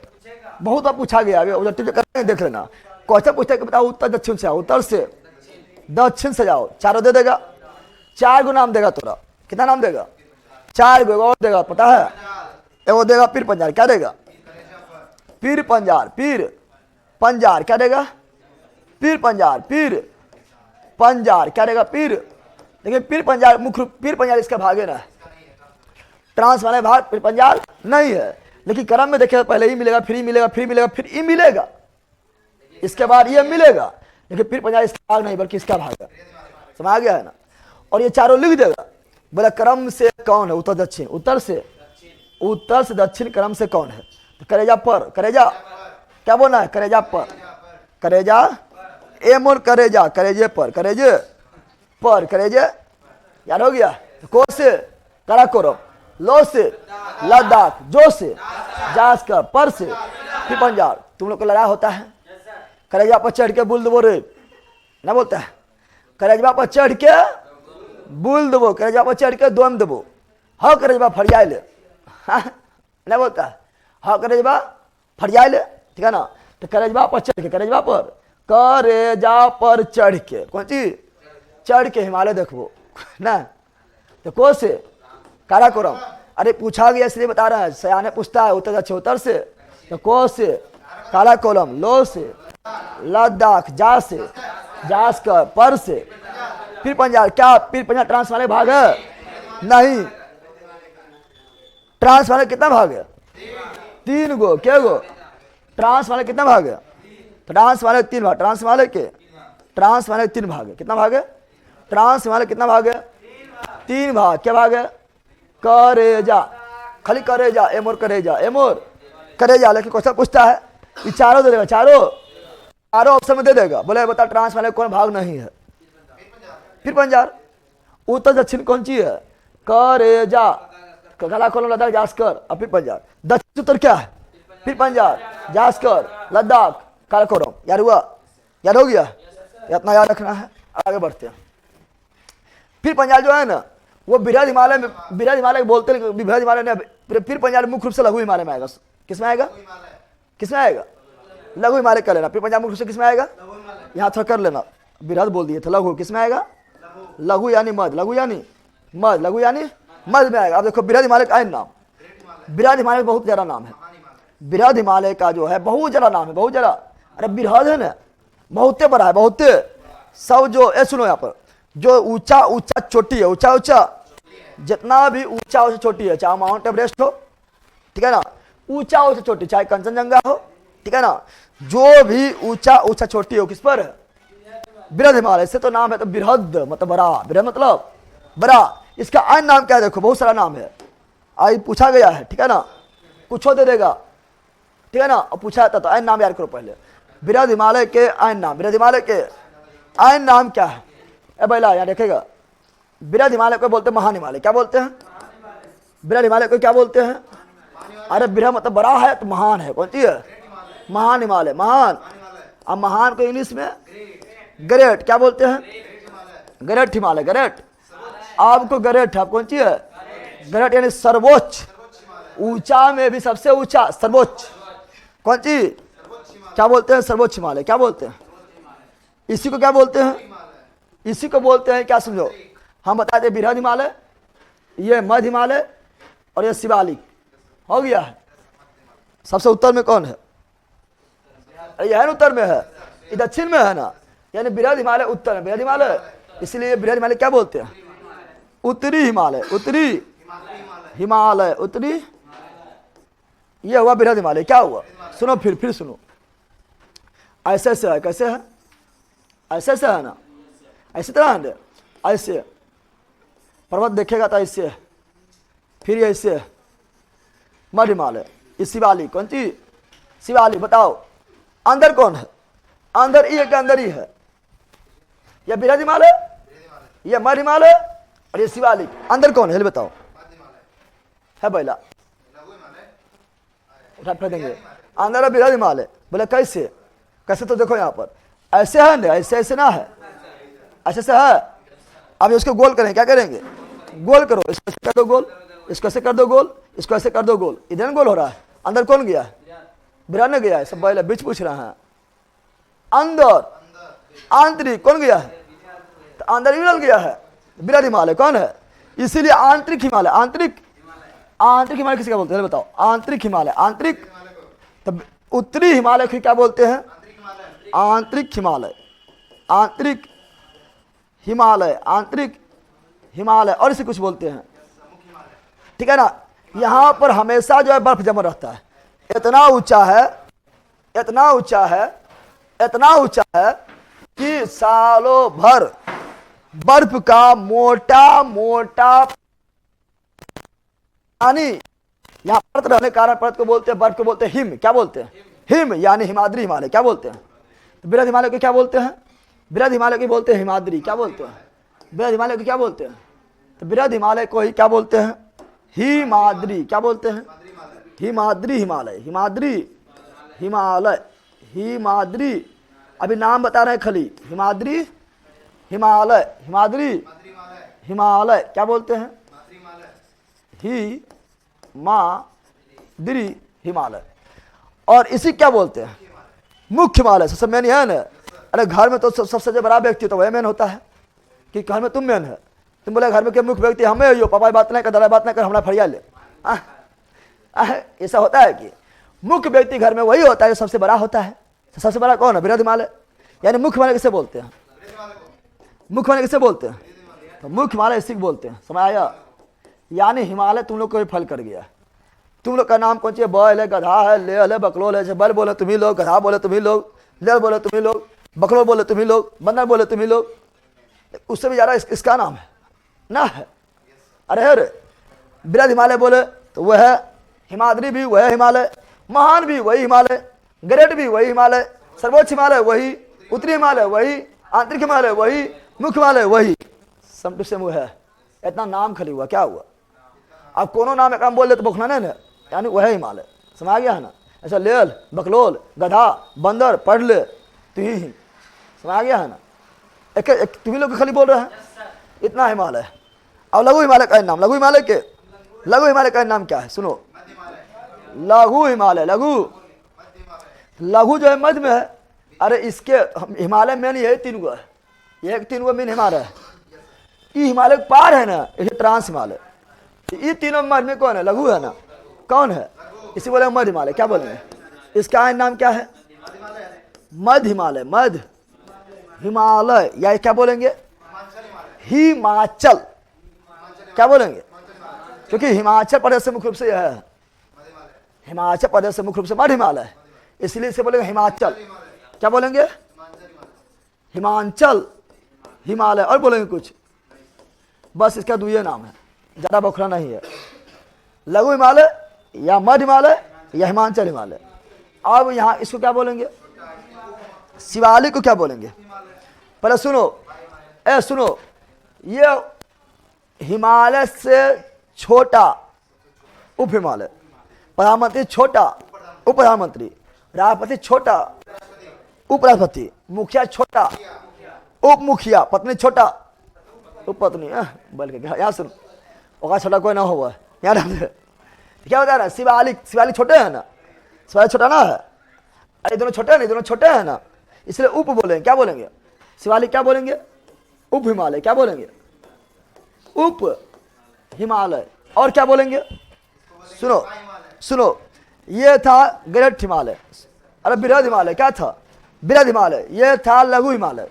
बहुत बार पूछा गया, ऑब्जेक्टिव करेंगे देख लेना। क्वेश्चन पूछते कि बताओ उत्तर दक्षिण से, उत्तर से दक्षिण से जाओ, चारों दे देगा, 4 गो नाम देगा तोरा, कितना नाम देगा, 4 गो, और देगा पता है, वो देगा पीर पंजार, क्या देगा, पीर पंजार, पीर पंजार क्या देगा, पीर पंजार, पीर पंजार क्या देगा, पीर। लेकिन पीर पंजार मुख्य, पीर पंजार इसका भाग है ना, ट्रांस वाले भाग पीर पंजार नहीं है। लेकिन क्रम में देखेगा पहले ही मिलेगा, फिर ही मिलेगा, फिर मिलेगा, फिर ई मिलेगा, इसके बाद ये मिलेगा, लेकिन पीर पंजार इसका भाग नहीं बल्कि इसका भाग है, समझ आ गया है ना। और ये चारों लिख देगा, बोला क्रम से कौन है, उत्तर दक्षिण, उत्तर से दक्षिण क्रम से कौन है, तो करेजा पर, करेजा क्या बोलना है, करेजा पर, करेजा एम और करेजा, करेजे पर, करेजे पर, करेजे याद हो गया। तो को से काराकोरम, लो से लद्दाख, जो से जास्कर, पर से फिर पंजाब। तुम लोग को लड़ाई होता है, करेजा पर चढ़ के बुल दबो रे ना बोलता है, करेजबा पर चढ़ के बुल दबो, करेजबा पर चढ़ के दोम दबो, हाँ करेजबा फरियाए ले, ना बोलता है, हाँ करेजबा फरियाए ले, ठीक है ना। तो करेजबा पर चढ़ के, करेजबा पर, करेजा पर चढ़ के, कौन सी चढ़ के हिमालय देखो ना। तो को से काराकोरम, अरे पूछा गया इसलिए बता रहा है, सयाने पूछता है उत्तर दक्षिण, उत्तर से, तो को से काराकोरम, लो से लद्दाख, जा से जास्कर, पर से फिर पंजाब। क्या फिर पंजाब ट्रांस वाले भाग है नहीं, ट्रांस वाले कितना भाग है, 3 गो, क्या गो, ट्रांस वाले कितना भाग है, ट्रांस वाले 3 भाग, ट्रांस वाले 3 भाग है, कितना भाग है, ट्रांस वाले कितना भाग है, 3 भाग, क्या भाग है, करेजा, खाली करेजा, एम और करेजा, एम और करेजा। लेकिन क्वेश्चन पूछता है, ये चारों दे देगा, चारों ऑप्शन में दे देगा, बोले बता ट्रांस वाले कौन भाग नहीं है, फिर पंजार। उत्तर दक्षिण कौन सी है, करेजा, काराकोरम, लद्दाख, जास्कर, और फिर पंजार। दक्षिण उत्तर क्या है, फिर पंजार, जास्कर, लद्दाख, काराकोरम। याद हुआ, याद हो गया, इतना याद रखना है। आगे बढ़ते हैं। फिर पंजाब जो है ना, वो बृहद हिमालय में, बृहद हिमालय बोलते हैं, बृहद हिमालय ने, फिर पंजाब मुख्य रूप से लघु हिमालय में आएगा, किसमें आएगा, किसमें आएगा, लघु हिमालय कर लेना। फिर पंजाब मुख्य रूप से किसमें आएगा, यहाँ थोड़ा कर लेना, बृहद बोल दिए थे, लघु किसमें आएगा, लघु यानी मध, लघु यानी मध, लघु यानी मध में आएगा। अब देखो बृहद हिमालय का नाम, बृहद हिमालय बहुत ज्यादा नाम है, बृहद हिमालय का जो है बहुत ज्यादा नाम है, बहुत ज्यादा। अरे बृहद है ना, बहुते बड़ा है, बहुते सब जो, ए सुनो यहाँ पर, जो ऊंचा ऊंचा चोटी है, ऊंचा ऊंचा जितना भी ऊंचा ऊंचा चोटी है, चाहे माउंट एवरेस्ट हो, ठीक है ना, ऊंचा ऊंचा चोटी, चाहे कंचनजंगा हो, ठीक है ना, जो भी ऊंचा ऊंचा चोटी हो, किस पर है, बृहद हिमालय से तो नाम है। तो बृहद मतलब बड़ा, बृहद मतलब बड़ा। इसका अन्य नाम क्या है, देखो बहुत सारा नाम है, आज पूछा गया है, ठीक है ना, कुछ दे देगा, ठीक है ना, और पूछा जाता तो अन्य नाम याद करो पहले। बृहद हिमालय के अन्य नाम, बृहद हिमालय के अन्य नाम क्या है, ए बैला यहाँ देखेगा। बृहद हिमालय को बोलते हैं महान हिमालय, क्या बोलते हैं, बृहद हिमालय को क्या बोलते हैं, अरे बृहद मतलब बड़ा है तो महान है, कौन सी है, महान हिमालय, महान। अब महान को इंग्लिश में ग्रेट क्या बोलते हैं, ग्रेट हिमालय, ग्रेट। आपको ग्रेट है, कौन सी है, ग्रेट यानी सर्वोच्च, ऊंचा में भी सबसे ऊंचा, सर्वोच्च, कौन सी, क्या बोलते हैं, सर्वोच्च हिमालय, क्या बोलते हैं, इसी को क्या बोलते हैं, इसी को बोलते हैं, क्या समझो, हम बताते हैं बृहद हिमालय, ये मध्य हिमालय और ये शिवालिक, हो गया है। सबसे उत्तर में कौन है, यह उत्तर में है, ये दक्षिण में है ना, यानी बृहद हिमालय उत्तर में, बृहद हिमालय, इसलिए बृहद हिमालय क्या बोलते हैं, उत्तरी हिमालय, उत्तरी हिमालय, उत्तरी ये हुआ बृहद हिमालय। क्या हुआ? सुनो, फिर सुनो। ऐसे से है, कैसे है? ऐसे से है ना, ऐसे तरह है, ऐसे पर्वत देखेगा तो ऐसे, फिर ऐसे मध्य हिमालय। ये शिवालिक, कौन सी शिवालिक? बताओ अंदर कौन है? अंदर ये के अंदर ही है। ये बृहद हिमालय, ये मध्य हिमालय और ये शिवालिक। अंदर कौन है बताओ? है बैला, उठा फेंक देंगे। अंदर है बृहद हिमालय। बोले कैसे? कैसे? तो देखो यहाँ पर ऐसे है ना, ऐसे ऐसे ना है, ऐसे से है। अब उसको गोल करें, क्या करेंगे? गोल करो, इसको ऐसे कर दो गोल, इसको ऐसे कर दो गोल, इसको ऐसे कर दो गोल। इधर गोल हो रहा है। अंदर कौन गया? बृहद ने गया है। सब बैला बीच पूछ रहा है। अंदर आंतरिक कौन गया है? तो अंदर ही गया है। बृहद हिमालय कौन है? इसीलिए आंतरिक हिमालय। आंतरिक हिमालय किसका बोलते हैं बताओ? आंतरिक हिमालय। आंतरिक, तब उत्तरी हिमालय को क्या बोलते हैं? आंतरिक हिमालय। आंतरिक हिमालय, आंतरिक हिमालय, और इसे कुछ बोलते हैं, ठीक है ना। यहां पर हमेशा जो है बर्फ जमा रहता है। इतना ऊंचा है, इतना ऊंचा है, इतना ऊंचा है कि सालों भर बर्फ का मोटा मोटा पानी यहाँ परत रहने के कारण परत को बोलते हैं, बर्फ को बोलते हैं हिम। क्या बोलते हैं? हिम, यानी हिमाद्री हिमालय। क्या बोलते हैं? तो बृहद हिमालय को क्या बोलते हैं? बृहद हिमालय को बोलते हैं हिमाद्री। क्या बोलते हैं? बृहद हिमालय को क्या बोलते हैं? तो बृहद हिमालय को ही क्या बोलते हैं? हिमाद्री। क्या बोलते हैं? हिमाद्री हिमालय। हिमाद्री हिमालय, हिमाद्री। अभी नाम बता रहे हैं खाली। हिमाद्री हिमालय, हिमाद्री हिमालय। क्या बोलते हैं? हिमाद्री हिमालय। और इसी क्या बोलते हैं? मुख्य हिमालय। सबसे मेन है ना। अरे घर में तो सबसे जो बड़ा व्यक्ति तो वह मेन होता है कि घर में तुम मेन है। तुम बोले घर में क्या मुख्य व्यक्ति हमें हो, पापा बात नहीं कर, दादा बात नहीं कर, हमारा फरिया ले। ऐसा होता है कि मुख्य व्यक्ति घर में वही होता है जो सबसे बड़ा होता है। सबसे बड़ा कौन है? बृहद हिमालय। यानी मुख्य हिमालय किसे बोलते हैं? मुख्य हिमालय किसे बोलते हैं? तो मुख्य हिमालय इसी को बोलते हैं। समझ आया? यानी हिमालय तुम लोग को भी फल कर गया। तुम लोग का नाम कौन सी? बैल है, गधा है, लेल है, बकलोल है। बैल बोले तुम्ही लोग, गधा बोले तुम्ही लोग, लेल बोले तुम्ही लोग, बकलोल बोले तुम्ही लोग, बंदर बोले तुम्ही लोग। उससे भी ज्यादा इसका नाम है ना है। अरे बृहद हिमालय बोले तो वह है हिमाद्री भी वह हिमालय, महान भी वही हिमालय, ग्रेट भी वही हिमालय, सर्वोच्च हिमालय वही, उत्तरी हिमालय वही, आंतरिक हिमालय वही, मुख्य हिमालय वही। सम टू सेम है। इतना नाम खाली हुआ, क्या हुआ? अब कोनो नाम एक बोल ले तो बखना नहीं, यानी वह हिमालय। समझ गया है ना? ऐसा लेल, बकलोल, गधा, बंदर पढ़ ले तो ही समझ गया है ना? एक तुम्ही लोग खाली बोल रहे हैं इतना हिमालय। अब लघु हिमालय का नाम, लघु हिमालय का नाम क्या है? सुनो, लघु हिमालय। लघु जो है मध्य में है। अरे इसके हिमालय में नहीं है, तीन गो है। एक तीन गो मेन हिमालय है। ये हिमालय पार है ना, ये ट्रांस हिमालय। ये तीनों मध्य में कौन है? लघु है ना। कौन है? इसी बोले मध्य हिमालय। क्या बोलेंगे? इसका नाम क्या है? मध्य हिमालय। मध्य हिमालय या क्या बोलेंगे? हिमाचल। क्या बोलेंगे? क्योंकि हिमाचल प्रदेश से मुख्य रूप से यह है। हिमाचल प्रदेश से मुख्य रूप से मध्य हिमालय है, इसलिए इसे बोलेंगे हिमाचल। क्या बोलेंगे? हिमाचल हिमालय। और बोलेंगे कुछ? बस इसका दो नाम है, ज्यादा बखरा नहीं है। लघु हिमालय या मध्य हिमालय या हिमाचल हिमालय। अब यहाँ इसको क्या बोलेंगे? शिवालिक को क्या बोलेंगे? पहले सुनो, ये हिमालय से छोटा उप हिमालय, प्रधानमंत्री छोटा, उप प्रधानमंत्री, राष्ट्रपति छोटा, उपराष्ट्रपति, मुखिया छोटा, उप मुखिया, पत्नी छोटा, उप पत्नी। बल्कि यहाँ सुन, ओका छोटा कोई ना हो, यहाँ डाल दे। क्या बता रहा है? शिवालिक छोटे है ना, शिवालिक छोटा ना है। अरे दोनों छोटे हैं ना, दोनों छोटे हैं ना, इसलिए उप बोलेंगे। क्या बोलेंगे? शिवालिक क्या बोलेंगे? उप हिमालय। क्या बोलेंगे? उप हिमालय। और क्या बोलेंगे? सुनो, ये था ग्रेट हिमालय। अरे बृहद हिमालय क्या था? बृहद हिमालय। ये था लघु हिमालय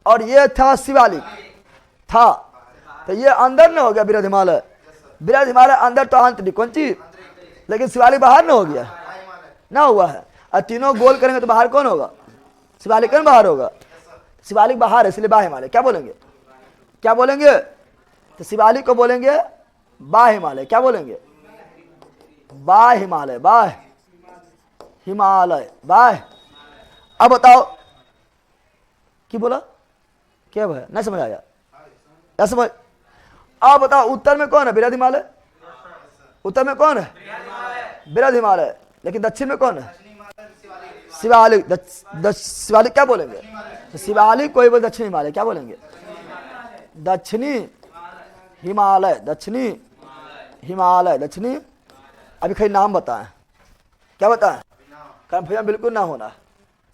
और ये था शिवालिक था। तो ये अंदर न हो गया बृहद हिमालय। बृहद हिमालय अंदर तो आंतरिक, कौन सी? लेकिन शिवालिक बाहर ना हो गया, ना हुआ है। और तीनों गोल करेंगे तो बाहर कौन होगा? शिवालिक कौन बाहर होगा? शिवालिक बाहर है, इसलिए बा हिमालय। क्या बोलेंगे? क्या बोलेंगे? तो शिवालिक को बोलेंगे बा हिमालय। क्या बोलेंगे? बा हिमालय, बा हिमालय, बा। अब बताओ कि बोला क्या है? नहीं समझ आया? क्या समझ? अब बताओ उत्तर में कौन है? बृहद हिमालय। उत्तर में कौन है? बृहद हिमालय। लेकिन दक्षिण में कौन है? शिवालिक। शिवालिक क्या बोलेंगे? तो शिवालिक कोई बोल दक्षिणी हिमालय। क्या बोलेंगे? दक्षिणी हिमालय, दक्षिणी हिमालय, दक्षिणी। अभी खाली नाम बताएं। क्या बताएं? कारण भैया बिल्कुल ना होना।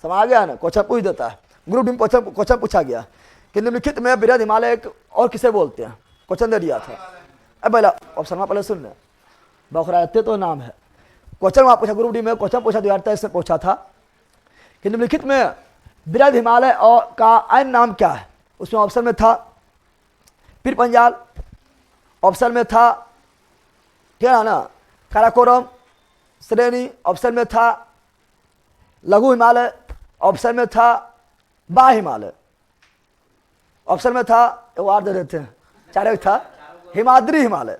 समझ आ गया ना? क्वेश्चन पूछ देता है, ग्रुप डी में क्वेश्चन पूछा गया कि निम्नलिखित में बृहद हिमालय और किसे बोलते हैं? क्वेश्चन दे दिया था। अब पहला ऑप्शन पहले सुन ले, बखराते तो नाम है। क्वेश्चन वहां पूछा, ग्रुप डी में क्वेश्चन पूछा 2023 में पूछा था कि निम्नलिखित में बृहद हिमालय और का अन्य नाम क्या है? उसमें ऑप्शन में था पीर पंजाल, ऑप्शन में था ठीक है ना काराकोरम श्रेणी, ऑप्शन में था लघु हिमालय, ऑप्शन में था बा हिमालय, ऑप्शन में था वो आर दे देते हैं, चार एक था हिमाद्री हिमालय।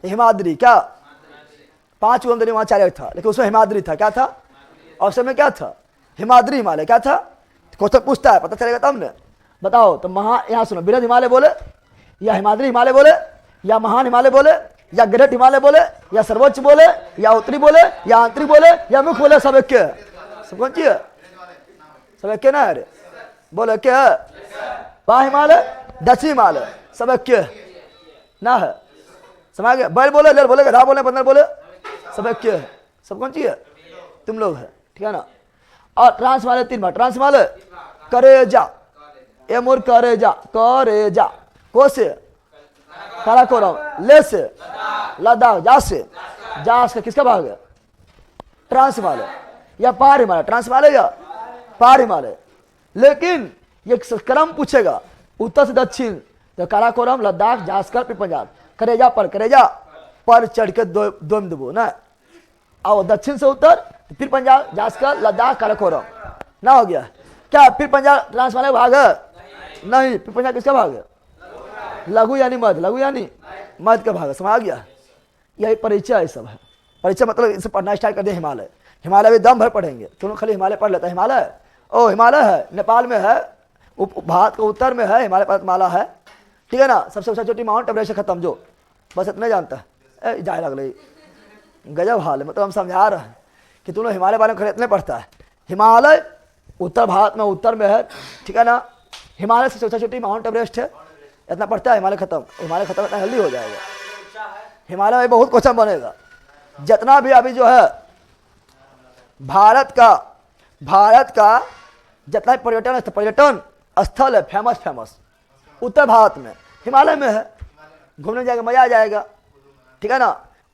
हिमाद्री क्या? 5 अंदर वहां चार एक था, लेकिन उसमें हिमाद्री था। क्या था ऑप्शन में? क्या था? हिमाद्री हिमालय। क्या था? क्वेश्चन पूछता है, पता चलेगा तब ने। बताओ तो यहाँ सुनो, बृहद हिमालय बोले या हिमाद्री हिमालय बोले या महान हिमालय बोले या ग्रेट हिमालय बोले या सर्वोच्च बोले या उत्तरी बोले या आंतरिक बोले या मुख्य बोले? सब एक है। सब कौन सी है? सब एक ना है। बोले क्या है? बा हिमालय, दक्षिण हिमालय, सब एक ना है। समझ गया? बैल बोले, लेर बोले, गधा बोले, बंदर बोले, सब एक है। सब कौन सी है? तुम लोग है। ठीक है ना? और ट्रांस हिमालय 3 बार। ट्रांस हिमालय करेजा, ए मोर करेजा, करेजा, को से काराकोरम, ले से लद्दाख, जा से, जास का किसका भाग है? ट्रांस हिमालय या पार हिमालय? ट्रांस हिमालय या पार हिमालय। लेकिन ये क्रम पूछेगा उत्तर से दक्षिण, तो काराकोरम, लद्दाख, जास्कर, फिर पंजाब। करेजा पर चढ़ के दो दबो ना, आओ दक्षिण से उत्तर, फिर पंजाब, जास्कर, लद्दाख, काराकोरम ना हो गया। क्या फिर पंजाब ट्रांस हिमालय भाग है? नहीं। फिर पंजाब किसका भाग है? लघु यानी मध्य, लघु यानी मध्य का भाग है। समझ आ गया? यही परिचय सब है। परिचय मतलब इसे पढ़ना स्टार्ट कर दिया। हिमालय, हिमालय भी दम भर पढ़ेंगे। तुम खाली हिमालय पढ़ लेता है। हिमालय ओ हिमालय है, नेपाल में है, भारत के उत्तर में है, हिमालय पर्वतमाला है। ठीक है ना? सबसे छोटी माउंट एवरेस्ट खत्म जो, बस इतना जानता है। जाए लग रही गजब हाल है। मतलब हम समझा रहे हैं कि तुम लोग हिमालय बारे में इतने पढ़ता है। हिमालय उत्तर भारत में, उत्तर में है। ठीक है ना? हिमालय से सबसे छोटी माउंट एवरेस्ट है। इतना पढ़ता है, हिमालय खत्म। हिमालय खत्म इतना जल्दी हो जाएगा। हिमालय में बहुत क्वेश्चन बनेगा। जितना भी अभी जो है भारत का जितना पर्यटन स्थल है, फेमस उत्तर भारत में हिमालय में है। घूमने जाएगा, मजा आ जाएगा। ठीक है ना?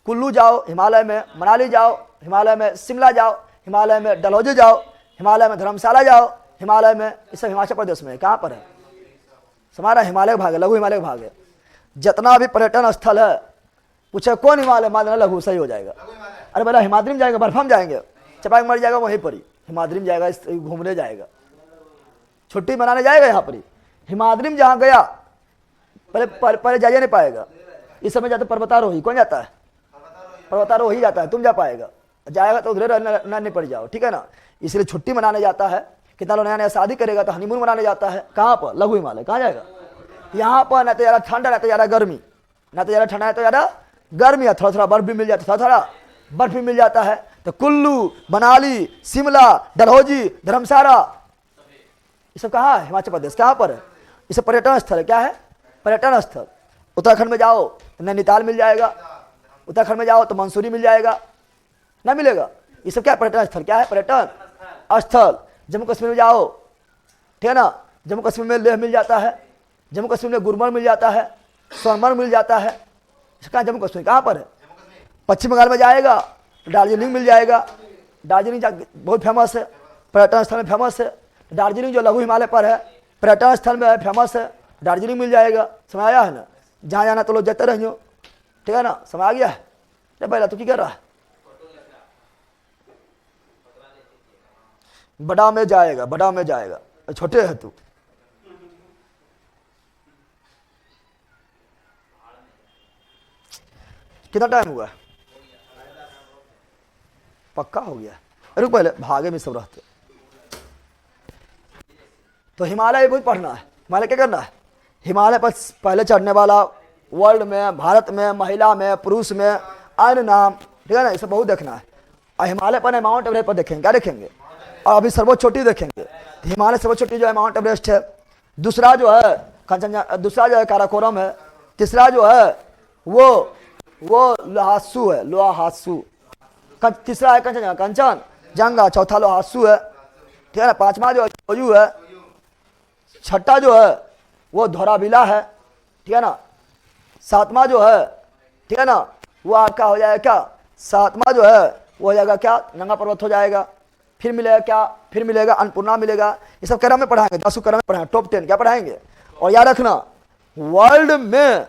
कुल्लू जाओ हिमालय में, मनाली जाओ हिमालय में, शिमला जाओ हिमालय में, डलहौजी जाओ हिमालय में, धर्मशाला जाओ हिमालय में। ये सब हिमाचल प्रदेश में है। कहाँ पर है? हमारा हिमालय भाग है, लघु हिमालय भाग है। जितना भी पर्यटन स्थल है पूछे कौन हिमालय, मान लघु, सही हो जाएगा। अरे बोला हिमाद्री में जाएंगे, बर्फा में जाएंगे, चपाक मर जाएगा वहीं पर ही। हिमाद्री में जाएगा, घूमने जाएगा, छुट्टी मनाने जाएगा यहाँ पर ही। हिमाद्री में जहाँ गया पहले जा नहीं पाएगा। इस समय जाते पर्वतारोही, कौन जाता है? पर्वतारोही जाता है। तुम जा पाएगा? जाएगा तो उधर नहीं पड़ जाओ। ठीक है ना? इसलिए छुट्टी मनाने जाता है। कितना लोग नया नया शादी करेगा तो हनीमून मनाने जाता है। कहाँ पर? लघु हिमालय। कहाँ जाएगा? यहाँ पर ना तो ज़्यादा ठंड, ना तो ज़्यादा गर्मी, ना तो ज़्यादा ठंडा है तो ज़्यादा गर्मी है। थोड़ा थोड़ा बर्फ भी मिल जाता है, थोड़ा बर्फ भी मिल जाता है। तो कुल्लू, मनाली, शिमला, डलहौजी, धर्मशाला, ये सब कहाँ है? हिमाचल प्रदेश। कहाँ पर है? ये सब पर्यटन स्थल है। क्या है? पर्यटन स्थल। उत्तराखंड में जाओ तो नैनीताल मिल जाएगा, उत्तराखंड में जाओ तो मंसूरी मिल जाएगा, ना मिलेगा? ये सब क्या है? पर्यटन स्थल। क्या है? पर्यटन स्थल। जम्मू कश्मीर में जाओ, ठीक है ना? जम्मू कश्मीर में लेह मिल जाता है, जम्मू कश्मीर में गुलमर्ग मिल जाता है, सोनमर्ग मिल जाता है। कहाँ? जम्मू कश्मीर। कहाँ पर है? पश्चिम बंगाल में जाएगा दार्जिलिंग मिल जाएगा। दार्जिलिंग बहुत फेमस है, पर्यटन स्थल में फेमस है। दार्जिलिंग जो लघु हिमालय पर है, पर्यटन स्थल में है, फेमस है। दार्जिलिंग मिल जाएगा। समझ आया है ना? जहाँ जाना तो लोग जाते रहियो। ठीक है ना? समझ आ गया है? भाई तू क्या कर रहा है? बड़ा में जाएगा, बड़ा में जाएगा। छोटे है तू। कितना टाइम हुआ? पक्का हो गया। रुक, पहले भागे में सब रहते। तो हिमालय भी पढ़ना है। हिमालय क्या करना है? हिमालय पर पहले चढ़ने वाला, वर्ल्ड में, भारत में, महिला में, पुरुष में, अन्य नाम, ठीक है ना, इसे बहुत देखना है। और हिमालय पर माउंट एवरेस्ट पर देखेंगे, क्या देखेंगे? और अभी सर्वोच्च चोटी देखेंगे। तो हिमालय सर्वोच्च चोटी जो है माउंट एवरेस्ट है। दूसरा जो है कंचनजंगा, दूसरा जो है काराकोरम है। तीसरा जो है वो लोहासू है, लोहासू। तीसरा है कंचनजंगा, कंचनजंगा। चौथा लोहासू है, ठीक है ना। पांचवा जो है जोयू है। छठा जो है वो धौलावीरा है, ठीक है ना। सातवां जो है, ठीक है ना, वो आपका हो जाएगा क्या? सातवां जो है वो हो जाएगा क्या? नंगा पर्वत हो जाएगा। फिर मिलेगा क्या? फिर मिलेगा अन्नपूर्णा मिलेगा। ये सब क्रम में पढ़ाएंगे, 10 क्रम में पढ़ाएंगे। टॉप 10 क्या पढ़ाएंगे? और याद रखना, वर्ल्ड में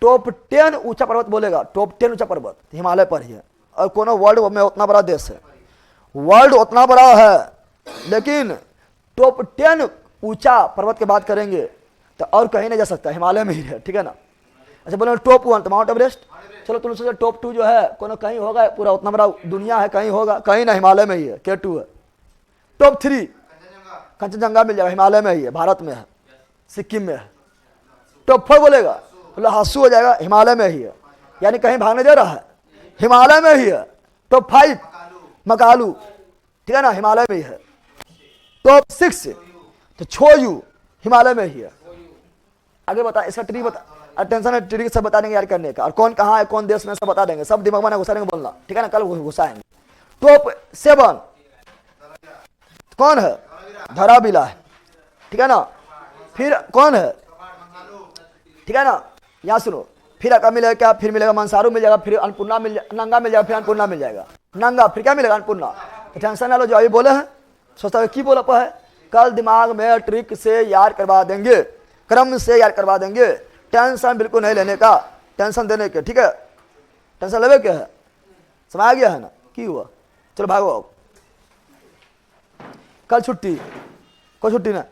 टॉप 10 ऊंचा पर्वत बोलेगा, टॉप 10 ऊंचा पर्वत हिमालय पर ही है। और कोनो वर्ल्ड में उतना बड़ा देश है, वर्ल्ड उतना बड़ा है, लेकिन टॉप 10 ऊंचा पर्वत की बात करेंगे तो और कहीं नहीं जा सकता, हिमालय में ही है, ठीक है ना। अच्छा बोले टॉप 1 तो माउंट एवरेस्ट। चलो तुम सोचो टॉप 2 जो है कोनो कहीं होगा? पूरा उतना बड़ा दुनिया है, कहीं होगा? कहीं ना, हिमालय में ही है, K2 है। टॉप 3 कंचनजंगा मिल जाएगा, हिमालय में ही है, भारत में है, सिक्किम में है। टॉप 4 बोलेगा तो लहासू हो जाएगा, हिमालय में ही है, यानी कहीं भागने दे रहा है, हिमालय में ही है। टॉप 5 मकालू, ठीक है ना, हिमालय में ही है। टॉप 6 तो छोयू, हिमालय में ही है। आगे बता, इसका ट्री बता, अटेंशन है, ट्री सब बता देंगे यार करने का, और कौन कहाँ है, कौन देश में, सब बता देंगे, सब दिमाग में घुसाएंगे, बोलना, ठीक है ना, कल घुसाएंगे। टॉप 7 कौन है? धौलावीरा है, ठीक है ना। फिर कौन है? ठीक है ना, यहाँ सुनो, फिर क्या मिलेगा? क्या फिर मिलेगा? मंसारू मिल जाएगा, फिर अन्नपूर्णा मिल जाएगा, नंगा मिल जाएगा, फिर अन्नपूर्णा मिल जाएगा, नंगा, फिर क्या मिलेगा? अन्नपूर्णा। तो टेंशन ना लो, जो अभी बोले हैं सोचता है की बोला है, कल दिमाग में ट्रिक से याद करवा देंगे, क्रम से याद करवा देंगे। टेंशन बिल्कुल नहीं लेने का, टेंशन देने के, ठीक है। टेंशन लेवे क्या है? समझ आ गया है ना? की हुआ? चलो भागो अब, कल छुट्टी, कोई छुट्टी ना,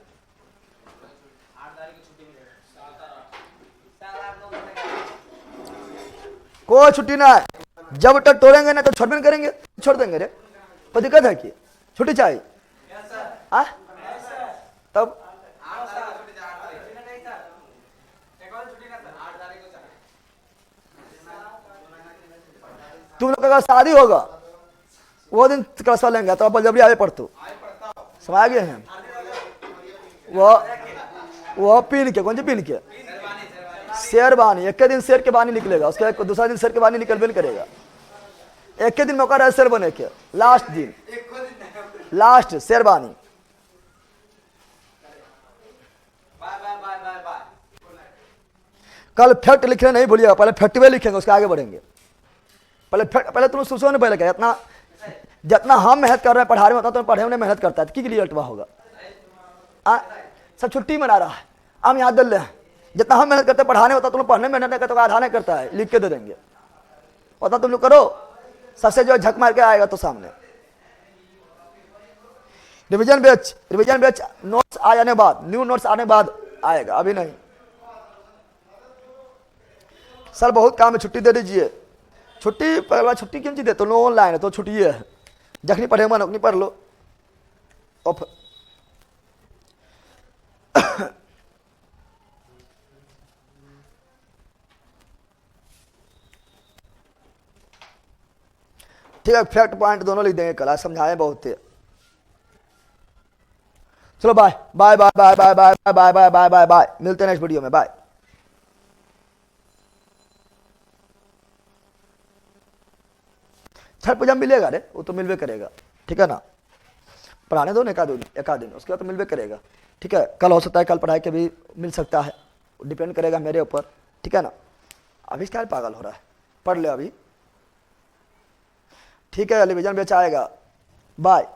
कोई छुट्टी ना है। जब तक तोड़ेंगे ना तो छोड़ भी करेंगे, छोड़ देंगे रे, कोई दिक्कत है कि? छुट्टी चाहिए तब तुम लोग का शादी होगा वो दिन क्लास लेंगे, तो आप जबरी आगे पढ़तो, समझ गए हैं? वो पीन के, कौन सी पीन के? शेरवानी। एक दिन शेर के बानी निकलेगा, उसके दूसरा दिन शेर के बानी निकल भी करेगा। एक दिन मौका रहे शेर बने के, लास्ट दिन, लास्ट शेरवानी। कल फैक्ट लिखने नहीं भूलिएगा, पहले फैक्ट में लिखेंगे, उसके आगे बढ़ेंगे। पहले तुम सोचो नहीं, पहले क्या इतना जितना हम मेहनत कर रहे हैं पढ़ाने में, उतना तुम पढ़ने में मेहनत करता है, की लिए अल्टवा होगा? सब छुट्टी मना रहा है, हम याद दल रहे हैं। जितना हम मेहनत करते हैं पढ़ाने होता, तुम पढ़ने में मेहनत नहीं करते, तो आधा नहीं करता है, लिख के दे देंगे, पता तुम लोग करो, सबसे जो झक मार के आएगा तो सामने। रिवीजन बैच नोट्स आ जाने बाद, न्यू नोट्स आने बाद आएगा, अभी नहीं। सर बहुत काम है, छुट्टी दे दीजिए। छुट्टी पहले बार छुट्टी क्यों दे? तो लो ऑनलाइन है तो छुट्टी है, जखनी पढ़े मन उतनी पढ़ लो। ठीक है, फैक्ट पॉइंट दोनों लिख देंगे कल, आज समझाए बहुत थे। चलो bye bye bye bye bye bye bye bye bye bye bye, मिलते हैं नेक्स्ट वीडियो में, बाय। छठ पूजा मिलेगा रे, वो तो मिलवे करेगा, ठीक है ना। पढ़ाने दो एक आध दिन, उसके बाद तो मिलवे करेगा, ठीक है। कल हो सकता है, कल पढ़ाई के भी मिल सकता है, डिपेंड करेगा मेरे ऊपर, ठीक है ना। अभी क्या पागल हो रहा है, पढ़ ले अभी, ठीक है। रिवीजन बैच आएगा, बाय।